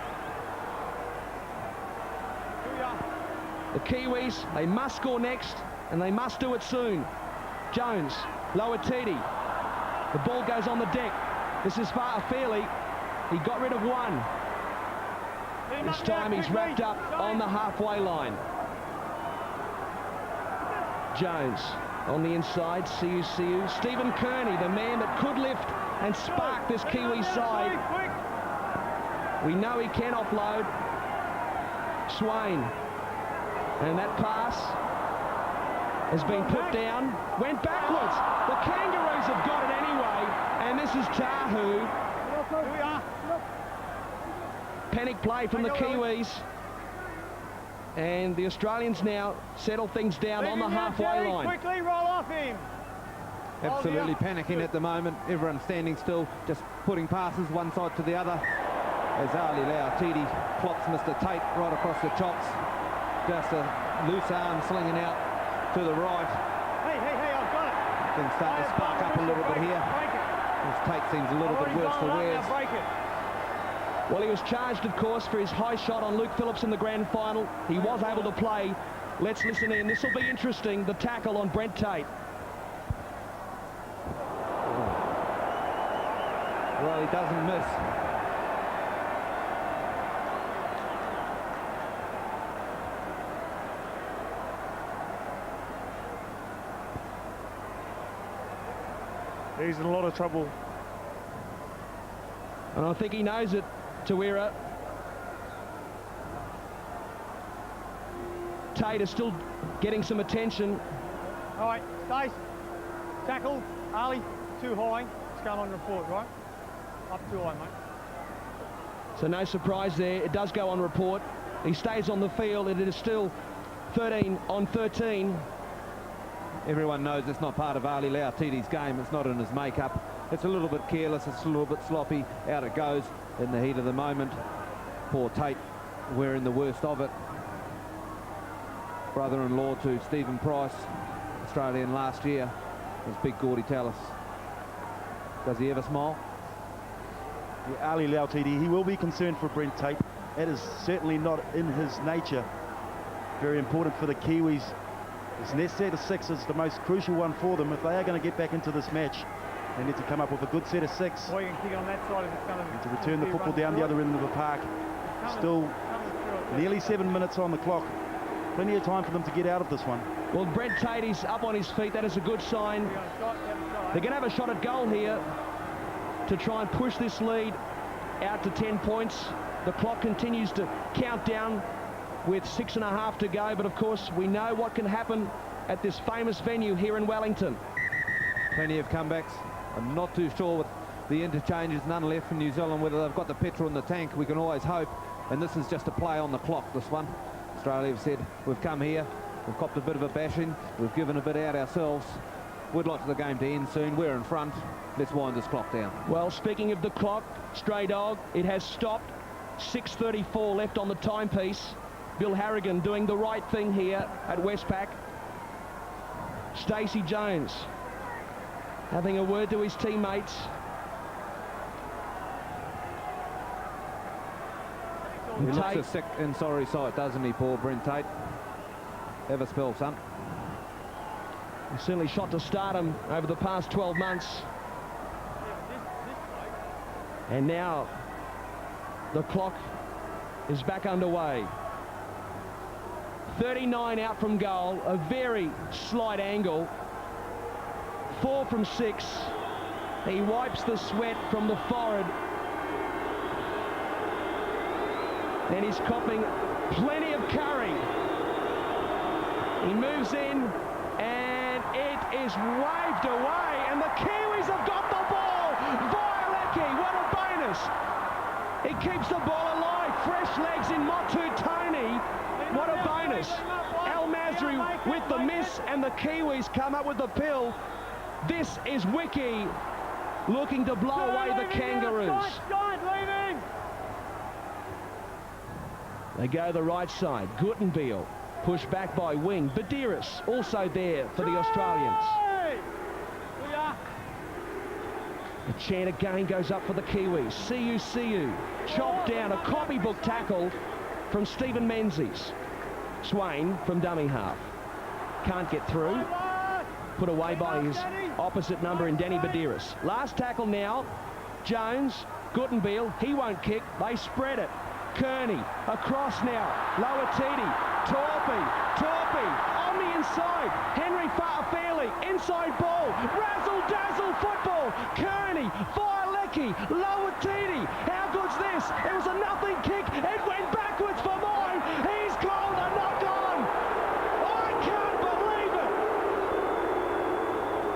The Kiwis, they must score next, and they must do it soon. Jones, Loatiti. The ball goes on the deck. This is Fairley. He got rid of one. This time he's wrapped up on the halfway line. Jones on the inside. Siu. Stephen Kearney, the man that could lift and spark this Kiwi side. We know he can offload. Swain. And that pass has been put down, went backwards. The Kangaroos have got it anyway, and this is Tahu. Panic play from the Kiwis. And the Australians now settle things down on the halfway line. Quickly roll off him. Absolutely panicking at the moment. Everyone standing still, just putting passes one side to the other. As Ali Lautiti clocks Mr. Tate right across the chops. Just a loose arm slinging out to the right. Hey, I've got it. Things start to spark up a little bit here. As Tate seems a little bit worse for wear. Well, he was charged, of course, for his high shot on Luke Phillips in the grand final. He was able to play. Let's listen in. This will be interesting, the tackle on Brent Tate. Well, he doesn't miss. He's in a lot of trouble. And I think he knows it, Tawira. Tate is still getting some attention. All right, Stace. Tackle. Ali, too high. It's going on report, right? Up too high, mate. So no surprise there. It does go on report. He stays on the field, and it is still 13 on 13. Everyone knows it's not part of Ali Lautiti's game. It's not in his makeup. It's a little bit careless. It's a little bit sloppy. Out it goes in the heat of the moment. Poor Tate wearing the worst of it. Brother-in-law to Stephen Price, Australian last year, was Big Gordy Tallis. Does he ever smile? Yeah, Ali Lautiti, he will be concerned for Brent Tate. That is certainly not in his nature. Very important for the Kiwis. This next set of six is the most crucial one for them. If they are going to get back into this match, they need to come up with a good set of six. Well, you can kick on that side if it's going to return the football down the other end of the park. Still nearly 7 minutes on the clock. Plenty of time for them to get out of this one. Well, Brent Tate is up on his feet. That is a good sign. They're going to have a shot at goal here to try and push this lead out to 10 points. The clock continues to count down with 6.5 to go, but of course we know what can happen at this famous venue here in Wellington. Plenty of comebacks. I'm not too sure with the interchanges, none left from New Zealand, whether they've got the petrol in the tank. We can always hope, and this is just a play on the clock, this one. Australia have said, we've come here, we've copped a bit of a bashing, we've given a bit out ourselves. We'd like the game to end soon. We're in front. Let's wind this clock down. Well, speaking of the clock, Stray Dog, it has stopped. 6:34 left on the timepiece. Bill Harrigan doing the right thing here at Westpac. Stacey Jones having a word to his teammates. He looks a sick and sorry sight, doesn't he, poor Brent Tate? Have a spell, son. He certainly shot to stardom over the past 12 months. And now the clock is back underway. 39 out from goal, a very slight angle. 4 from 6. He wipes the sweat from the forehead. And he's copping plenty of curry. He moves in, and it is waved away, and the Kiwis have got the ball. Violecki, what a bonus. He keeps the ball alive. Fresh legs in Motu Tony. What a bonus. Al Masri with the miss, and the Kiwis come up with the pill. This is Wiki looking to blow away the Kangaroos. They go the right side. Gutenbiel pushed back by wing. Badiris also there for the Australians. The chant again goes up for the Kiwis. See you. Chopped down. A copybook tackle from Stephen Menzies. Swain from dummy half. Can't get through. Put away by his opposite number in Danny Badiris. Last tackle now. Jones. Gutenbiel. He won't kick. They spread it. Kearney, across now, Lauatiti, Torpy, on the inside, Henry Fa'afili, inside ball, razzle-dazzle football, Kearney, Violecki, Lauatiti, how good's this? It was a nothing kick, it went backwards for mine, he's called a knock on! I can't believe it!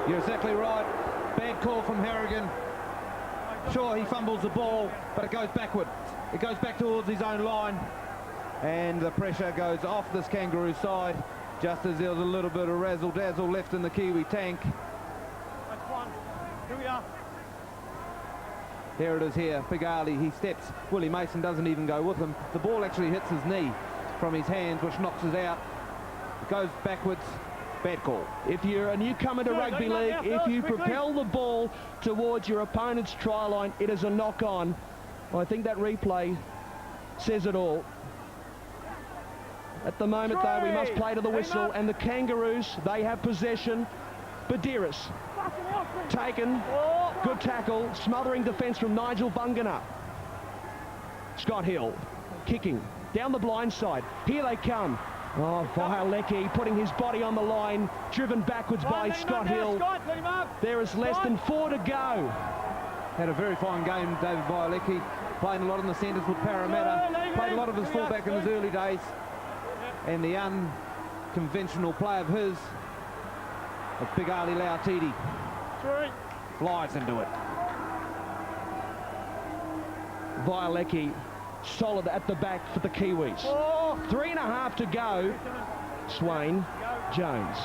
You're exactly right. Bad call from Harrigan. Sure, he fumbles the ball, but it goes backward. It goes back towards his own line. And the pressure goes off this Kangaroo side, just as there was a little bit of razzle-dazzle left in the Kiwi tank. That's one. Here we are. Here it is here. Big Ali, he steps. Willie Mason doesn't even go with him. The ball actually hits his knee from his hands, which knocks us out. It goes backwards. Bad call. If you're a newcomer to rugby league, if you propel the ball towards your opponent's try line, it is a knock-on. I think that replay says it all. At the moment, though, we must play to the whistle, and the Kangaroos, they have possession. Badiris, taken, good tackle, smothering defence from Nigel Vungana. Scott Hill, kicking, down the blind side. Here they come. Oh, Violecki putting his body on the line, driven backwards by Scott Hill. There is less than 4 to go. Had a very fine game, David Violecki. Playing a lot in the centres with Parramatta. Played a lot of his fullback in his early days. And the unconventional play of his, of Big Ali Lautiti, flies into it. Violecki solid at the back for the Kiwis. 3.5 to go. Swain, Jones.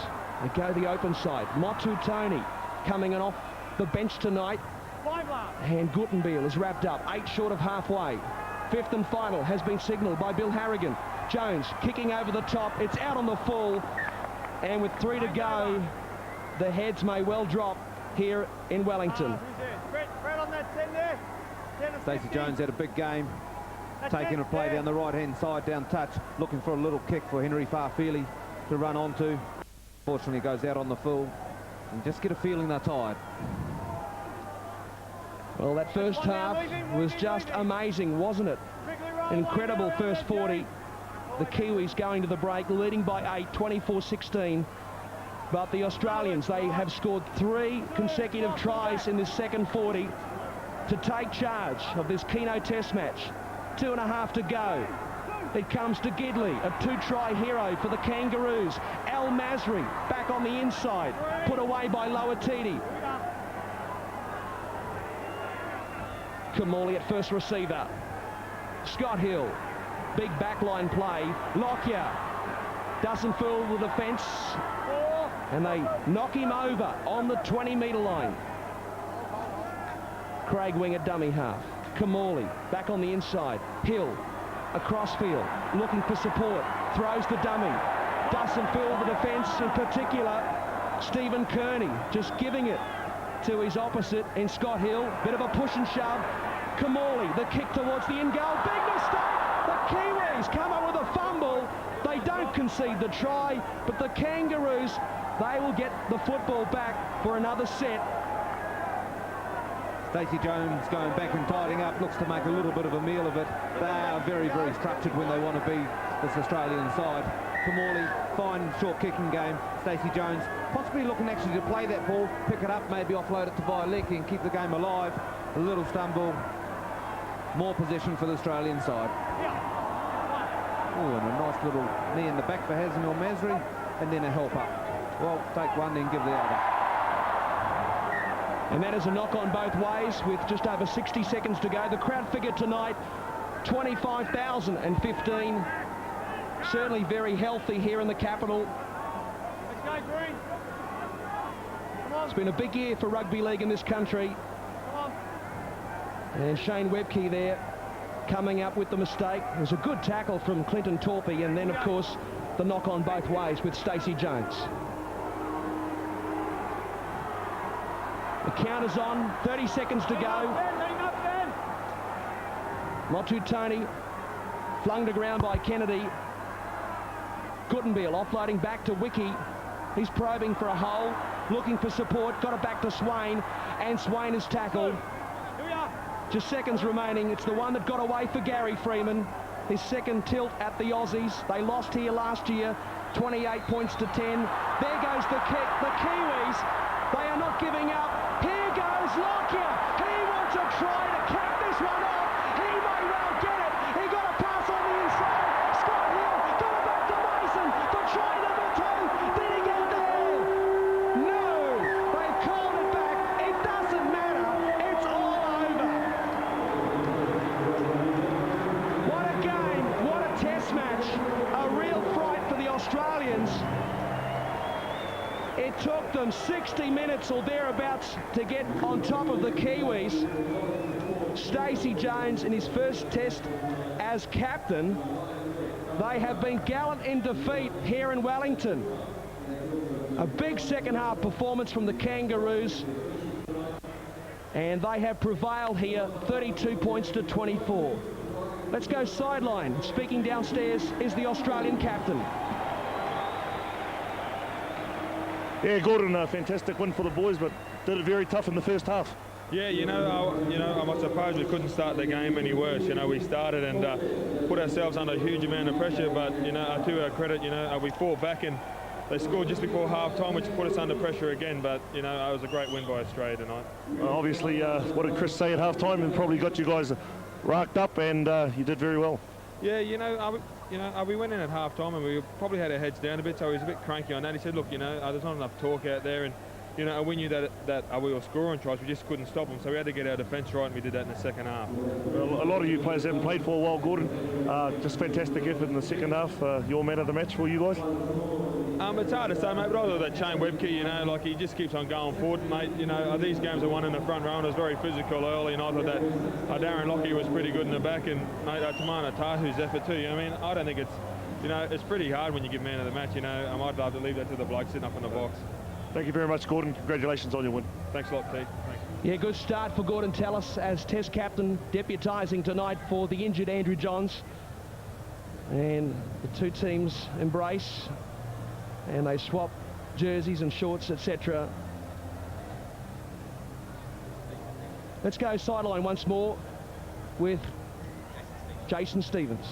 They go the open side. Motu Tony coming in off the bench tonight. And Guttenbeil is wrapped up, 8 short of halfway. Fifth and final has been signalled by Bill Harrigan. Jones kicking over the top. It's out on the full. And with 3 to go, the heads may well drop here in Wellington. Stacey Jones had a big game. Taking a play down the right-hand side, down touch, looking for a little kick for Henry Farfeli to run onto. Fortunately, goes out on the full. And just get a feeling they're tired. Well, that first half was just amazing, wasn't it? Incredible first 40. The Kiwis going to the break, leading by 8, 24-16. But the Australians, they have scored 3 consecutive tries in this second 40 to take charge of this Keno Test match. 2.5 to go. It comes to Gidley, a 2-try hero for the Kangaroos. Al Masri back on the inside, put away by Lauatiti. Kamali at first receiver. Scott Hill, big backline play. Lockyer doesn't fool the defence, and they knock him over on the 20-metre line. Craig Wing at dummy half. Kamali back on the inside. Hill across field, looking for support, throws the dummy, doesn't fool the defence, in particular Stephen Kearney, just giving it to his opposite in Scott Hill. Bit of a push and shove. Kamali, the kick towards the in goal. Big mistake. The Kiwis come up with a fumble. They don't concede the try, but the Kangaroos, they will get the football back for another set. Stacey Jones going back and tidying up, looks to make a little bit of a meal of it. They are very, very structured when they want to be this Australian side. Kamali, fine short kicking game. Stacey Jones possibly looking actually to play that ball, pick it up, maybe offload it to Violecki and keep the game alive. A little stumble, more possession for the Australian side. Oh, and a nice little knee in the back for Hassan El Masri, and then a help up. Well, take one, then give the other. And that is a knock on both ways with just over 60 seconds to go. The crowd figure tonight, 25,015. Certainly very healthy here in the capital. Let's go, Green. Come on. It's been a big year for rugby league in this country. Come on. And Shane Webke there coming up with the mistake. It was a good tackle from Clinton Torpey, and then of course the knock on both ways with Stacey Jones. The count is on, 30 seconds to go. Motu Tony flung to ground by Kennedy. Guttenbeil offloading back to Wiki. He's probing for a hole, looking for support, got it back to Swain, and Swain is tackled. Just seconds remaining. It's the one that got away for Gary Freeman. His second tilt at the Aussies. They lost here last year, 28 points to 10. There goes the kick. The Kiwis, they are not giving up. Here goes Lockyer. He wants a try to cap this one off. He may well get it. He got a pass on the inside. Scott Hill got it back to Mason for try number 2. Did he get there? No. They It took them 60 minutes or thereabouts to get on top of the Kiwis. Stacey Jones in his first test as captain. They have been gallant in defeat here in Wellington. A big second half performance from the Kangaroos. And they have prevailed here, 32 points to 24. Let's go sideline. Speaking downstairs is the Australian captain. Yeah, Gordon, a fantastic win for the boys, but did it very tough in the first half. Yeah, I suppose we couldn't start the game any worse. We started and put ourselves under a huge amount of pressure, but to our credit, we fought back and they scored just before half-time, which put us under pressure again, but, it was a great win by Australia tonight. Obviously, what did Chris say at half-time? And probably got you guys racked up, and you did very well. Yeah, we went in at half-time and we probably had our heads down a bit, so he was a bit cranky on that. He said, look, there's not enough talk out there, and we knew that we were scoring tries, we just couldn't stop them, so we had to get our defence right, and we did that in the second half. Well, a lot of you players haven't played for a while, Gordon. Just fantastic effort in the second half. Your man of the match for you guys? It's hard to say, mate, but I thought that Shane Webke, he just keeps on going forward, mate. These games are won in the front row, and it was very physical early, and I thought that Darren Lockyer was pretty good in the back, and mate, Tamana Tahu's effort too. I don't think it's, it's pretty hard when you give man of the match. I'd love to leave that to the bloke sitting up in the box. Thank you very much, Gordon. Congratulations on your win. Thanks a lot, T. Thanks. Yeah, good start for Gordon Tallis as Test captain, deputising tonight for the injured Andrew Johns. And the two teams embrace, and they swap jerseys and shorts, etc. Let's go sideline once more with Jason Stevens.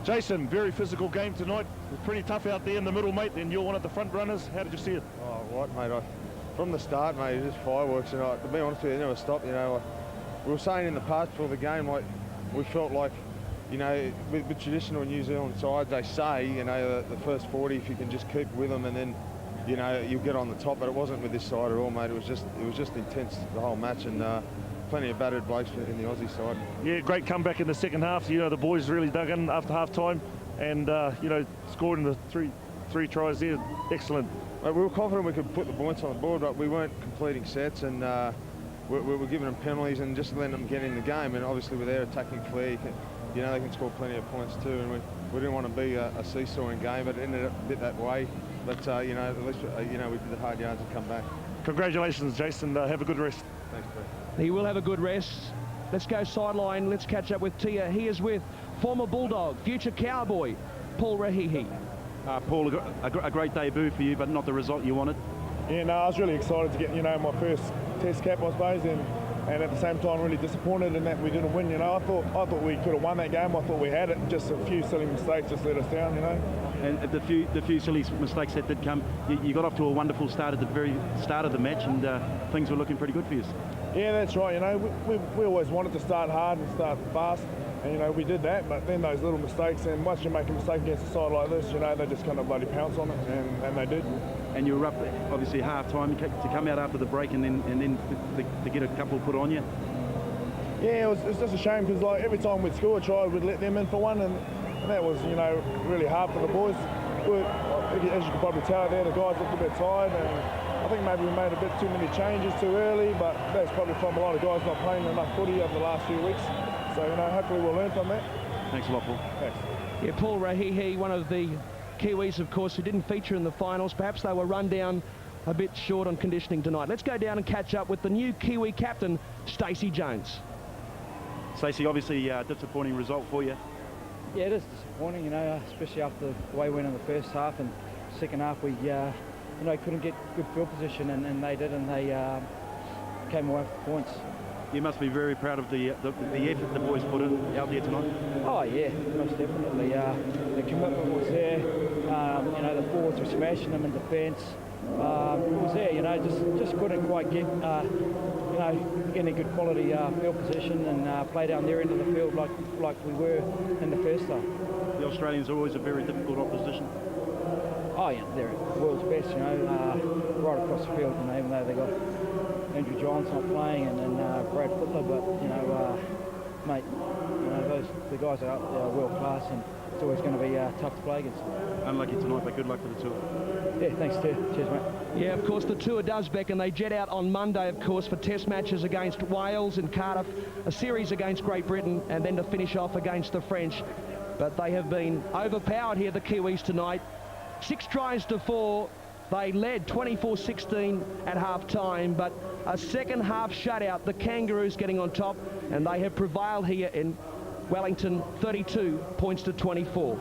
Jason, very physical game tonight. It was pretty tough out there in the middle, mate, and you're one of the front runners. How did you see it? Oh, what, mate? From the start, mate, it was just fireworks, and to be honest with you, it never stopped. We were saying in the past before the game, we felt like, with traditional New Zealand sides, they say, the first 40, if you can just keep with them, and then, you'll get on the top. But it wasn't with this side at all, mate. It was just intense the whole match, and plenty of battered blokes in the Aussie side. Yeah, great comeback in the second half. The boys really dug in after half-time and, scored in the three tries there. Excellent. We were confident we could put the points on the board, but we weren't completing sets, and we were giving them penalties and just letting them get in the game. And obviously with their attacking flair, they can score plenty of points too. And we didn't want to be a seesawing game, but it ended up a bit that way. But, at least, we did the hard yards and come back. Congratulations, Jason. Have a good rest. Thanks, Brett. He will have a good rest. Let's go sideline. Let's catch up with Tia. He is with former Bulldog, future Cowboy, Paul Rahihi. Paul, a great debut for you, but not the result you wanted. Yeah, no, I was really excited to get, my first Test cap, I suppose, and at the same time really disappointed in that we didn't win. I thought we could have won that game. I thought we had it. Just a few silly mistakes just let us down. And the few silly mistakes that did come, you got off to a wonderful start at the very start of the match, and things were looking pretty good for you. Yeah, that's right. We always wanted to start hard and start fast, and we did that. But then those little mistakes, and once you make a mistake against a side like this, they just kind of bloody pounce on it, and they did. And you were up, obviously, half-time to come out after the break, and then to get a couple put on you. Yeah, it was just a shame because every time we'd score a try, we'd let them in for one, and that was really hard for the boys. As you can probably tell there, the guys looked a bit tired, and I think maybe we made a bit too many changes too early, but that's probably from a lot of guys not playing enough footy over the last few weeks. So, hopefully we'll learn from that. Thanks a lot, Paul. Thanks. Yeah, Paul Rahihi, one of the Kiwis, of course, who didn't feature in the finals. Perhaps they were run down a bit short on conditioning tonight. Let's go down and catch up with the new Kiwi captain, Stacey Jones. Stacey, obviously a disappointing result for you. Yeah, it is disappointing, especially after the way we went in the first half, and second half we, couldn't get good field position, and they did, and they came away with points. You must be very proud of the effort the boys put in out there tonight. Oh yeah, most definitely. The commitment was there. The forwards were smashing them in defence. It was there. Just couldn't quite get any good quality field position and play down their end of the field like we were in the first half. The Australians are always a very difficult opposition. Oh yeah, they're the world's best. Right across the field. Even though they got Andrew Johns not playing and Brad Footler, but mate, the guys are world class, and it's always going to be tough to play against. Unlucky tonight, but good luck for the tour. Yeah, thanks, Ted. Cheers, mate. Yeah, of course, the tour does, Beck, and they jet out on Monday, of course, for test matches against Wales and Cardiff, a series against Great Britain, and then to finish off against the French. But they have been overpowered here, the Kiwis, tonight. 6 tries to 4. They led 24-16 at half-time, but a second half shutout, the Kangaroos getting on top, and they have prevailed here in Wellington, 32 points to 24.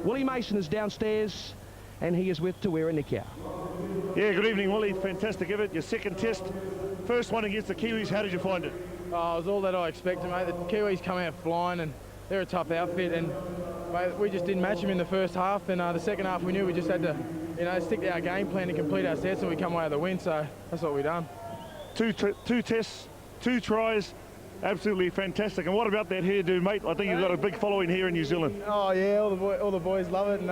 Willie Mason is downstairs, and he is with Tawera Nikia. Yeah, good evening, Willie. Fantastic effort. Your second test, first one against the Kiwis. How did you find it? Oh, it was all that I expected, mate. The Kiwis come out flying, and they're a tough outfit, and mate, we just didn't match them in the first half, and the second half we knew we just had to, stick to our game plan and complete our sets, and we come away with a win, so that's what we done. Two tests, 2 tries, absolutely fantastic. And what about that hairdo, mate? I think you've got a big following here in New Zealand. Oh yeah, all the boys love it, and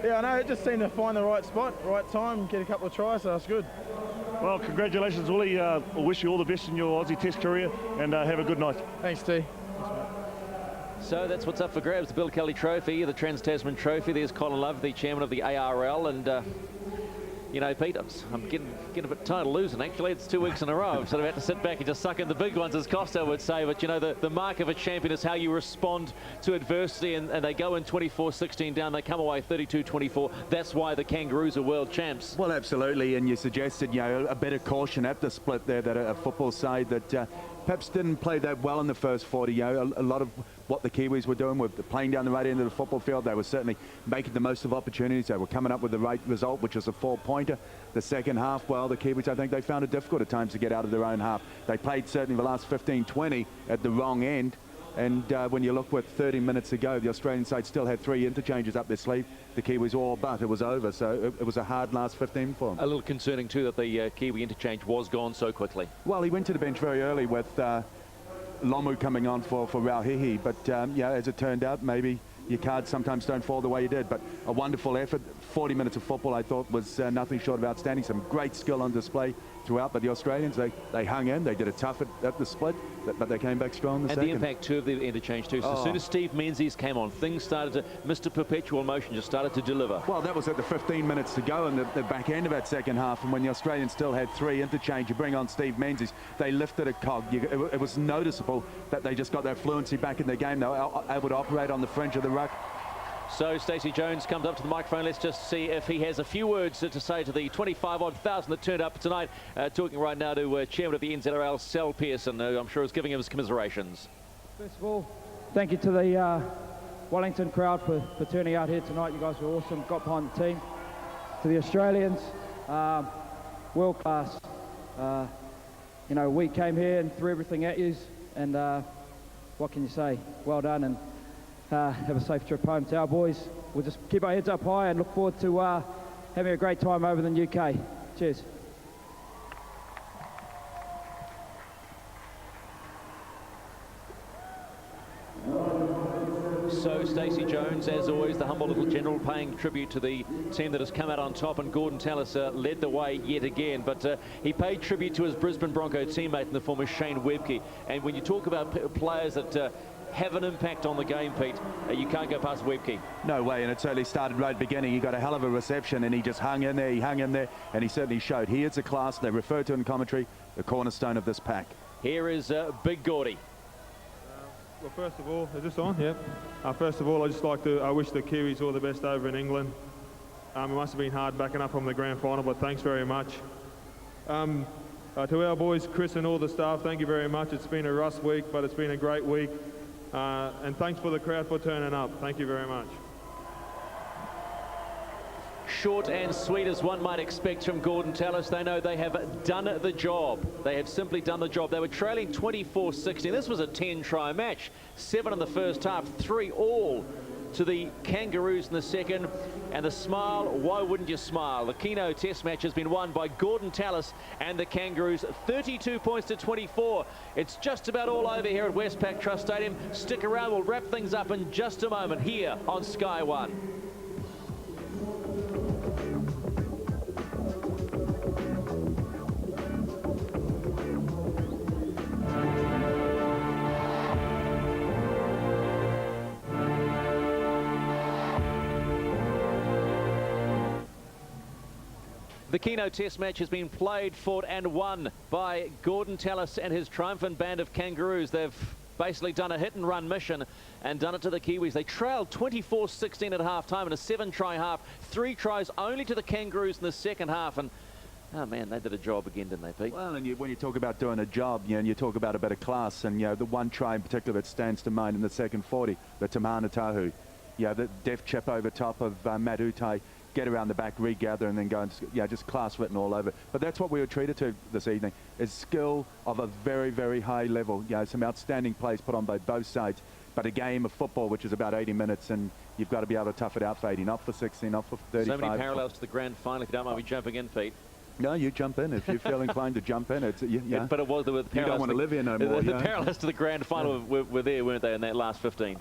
yeah, I know, it just seemed to find the right spot, right time, get a couple of tries, so that's good. Well, congratulations, Willie. I wish you all the best in your Aussie Test career, and have a good night. Thanks, T. So that's what's up for grabs, the Bill Kelly Trophy, the Trans-Tasman Trophy. There's Colin Love, the chairman of the ARL, and Pete, I'm getting a bit tired of losing, actually. It's 2 weeks in a row. I've sort of had to sit back and just suck in the big ones, as Costa would say. But, the mark of a champion is how you respond to adversity, and they go in 24-16 down. They come away 32-24. That's why the Kangaroos are world champs. Well, absolutely, and you suggested, a bit of caution at the split there, that a football side that perhaps didn't play that well in the first 40. A lot of what the Kiwis were doing with playing down the right end of the football field, they were certainly making the most of opportunities. They were coming up with the right result, which was a 4-pointer. The second half, well, the Kiwis, I think they found it difficult at times to get out of their own half. They played certainly the last 15-20 at the wrong end. And when you look with 30 minutes to go, the Australian side still had 3 interchanges up their sleeve. The Kiwis all but it was over, so it was a hard last 15 for them. A little concerning too that the Kiwi interchange was gone so quickly. Well, he went to the bench very early with Lomu coming on for Rauhihi, but as it turned out, maybe your cards sometimes don't fall the way you did. But a wonderful effort. 40 minutes of football, I thought, was nothing short of outstanding. Some great skill on display throughout, but the Australians, they hung in. They did a tough at the split, but they came back strong in the second. And the impact too of the interchange too. So as soon as Steve Menzies came on, things started to, Mr. Perpetual Motion just started to deliver. Well, that was at the 15 minutes to go in the back end of that second half, and when the Australians still had 3 interchange, you bring on Steve Menzies, they lifted a cog. It was noticeable that they just got that fluency back in their game. They were able to operate on the fringe of the ruck. So Stacey Jones comes up to the microphone. Let's just see if he has a few words to say to the 25-odd thousand that turned up tonight. Talking right now to chairman of the NZRL, Sal Pearson, who I'm sure is giving him his commiserations. First of all, thank you to the Wellington crowd for turning out here tonight. You guys were awesome, got behind the team. To the Australians, world class. We came here and threw everything at you, and what can you say? Well done, and have a safe trip home to our boys. We'll just keep our heads up high and look forward to having a great time over in the UK. Cheers. So Stacey Jones, as always, the humble little general, paying tribute to the team that has come out on top, and Gordon Tallis led the way yet again. But he paid tribute to his Brisbane Bronco teammate in the form of Shane Webke. And when you talk about players that have an impact on the game, Pete, you can't go past Webke. No way, and it certainly started right at the beginning. He got a hell of a reception, and he just hung in there, and he certainly showed. He is a class, they refer to in commentary, the cornerstone of this pack. Here is Big Gordy. Well, first of all, is this on? Yeah. First of all, I just like to wish the Kiwis all the best over in England. It must have been hard backing up from the grand final, but thanks very much. To our boys, Chris and all the staff, thank you very much. It's been a rough week, but it's been a great week. And thanks for the crowd for turning up. Thank you very much. Short and sweet, as one might expect from Gordon Tallis. They know they have done the job. They have simply done the job. They were trailing 24-16. This was a 10-try match. 7 in the first half, 3 all to the Kangaroos in the second. And the smile, why wouldn't you smile? The Keno Test match has been won by Gordon Tallis and the Kangaroos, 32 points to 24. It's just about all over here at Westpac Trust Stadium. Stick around, we'll wrap things up in just a moment here on Sky One. The Keno Test match has been played, fought and won by Gordon Tallis and his triumphant band of Kangaroos. They've basically done a hit-and-run mission and done it to the Kiwis. They trailed 24-16 at half-time in a 7-try half. 3 tries only to the Kangaroos in the second half. And oh man, they did a job again, didn't they, Pete? Well, and when you talk about doing a job, and you talk about a bit of class, and the one try in particular that stands to mind in the second 40, the Tamana Tahu, the deft chip over top of Matt Utai, get around the back, regather, and then go and just class written all over. But that's what we were treated to this evening, is skill of a very, very high level. Some outstanding plays put on by both sides, but a game of football which is about 80 minutes, and you've got to be able to tough it out for 80, not for 60, not for 35. So many parallels to the grand final, if you don't mind me jumping in, Pete. No, you jump in if you feel inclined to jump in. But it was the you don't want to live here no more. The parallels to the grand final were there, weren't they, in that last 15?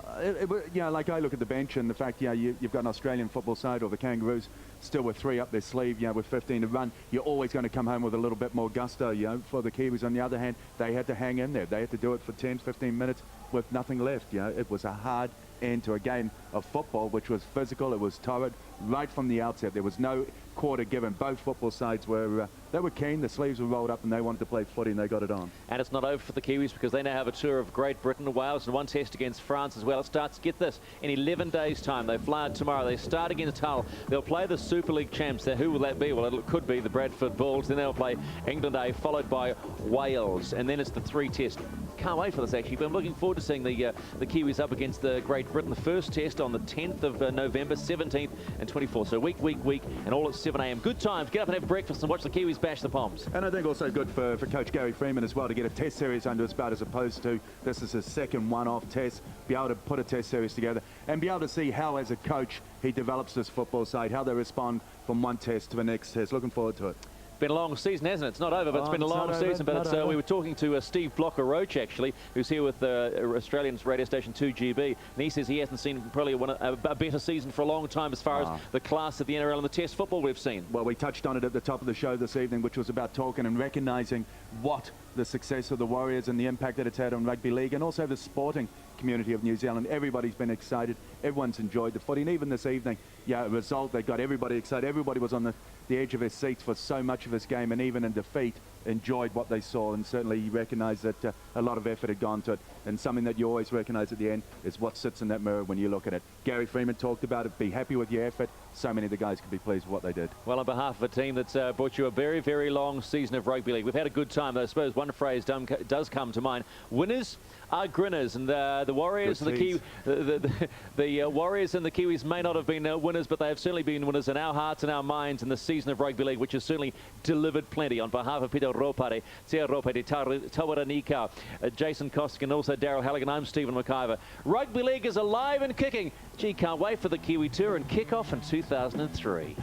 Like I look at the bench and the fact, you've got an Australian football side, or the Kangaroos, still with 3 up their sleeve, with 15 to run. You're always going to come home with a little bit more gusto, For the Kiwis, on the other hand, they had to hang in there. They had to do it for 10, 15 minutes with nothing left. It was a hard end to a game of football, which was physical. It was torrid right from the outset. There was no quarter given. Both football sides were keen. The sleeves were rolled up and they wanted to play footy, and they got it on. And it's not over for the Kiwis, because they now have a tour of Great Britain, Wales, and 1 test against France as well. It starts, get this, in 11 days' time. They fly out tomorrow. They start against Hull. They'll play the Super League champs. Now, who will that be? Well, it could be the Bradford Bulls. Then they'll play England A, followed by Wales. And then it's the 3 test. Can't wait for this, actually, but I'm looking forward to seeing the Kiwis up against the Great Britain. The first test on the 10th of November, 17th and 24th. So week, and all at 7 a.m. Good times. Get up and have breakfast and watch the Kiwis bash the Poms. And I think also good for Coach Gary Freeman as well to get a test series under his belt, as opposed to this is his second one-off test. Be able to put a test series together and be able to see how, as a coach, he develops this football side, how they respond from one test to the next test. Looking forward to it. Been a long season, hasn't it? It's not over, but it's been a long season. But we were talking to Steve Blocker-Roach, actually, who's here with Australian radio station 2GB, and he says he hasn't seen probably a better season for a long time as far as the class of the NRL and the test football we've seen. Well, we touched on it at the top of the show this evening, which was about talking and recognising what the success of the Warriors and the impact that it's had on rugby league, and also the sporting community of New Zealand. Everybody's been excited. Everyone's enjoyed the footy, and even this evening, a result that got everybody excited. Everybody was on the edge of their seats for so much of this game, and even in defeat, enjoyed what they saw, and certainly recognised that a lot of effort had gone to it. And something that you always recognise at the end is what sits in that mirror when you look at it. Gary Freeman talked about it. Be happy with your effort. So many of the guys could be pleased with what they did. Well, on behalf of a team that's brought you a very, very long season of rugby league, we've had a good time. I suppose one phrase does come to mind. Winners are grinners, and the Warriors and the Warriors and the Kiwis may not have been winners, but they have certainly been winners in our hearts and our minds in the season of rugby league, which has certainly delivered plenty. On behalf of Peter Ropare, Tia Ropare, Tawara Nikau, Jason Kostick, and also Daryl Halligan, I'm Stephen McIver. Rugby league is alive and kicking. Gee, can't wait for the Kiwi Tour and kick off in 2003.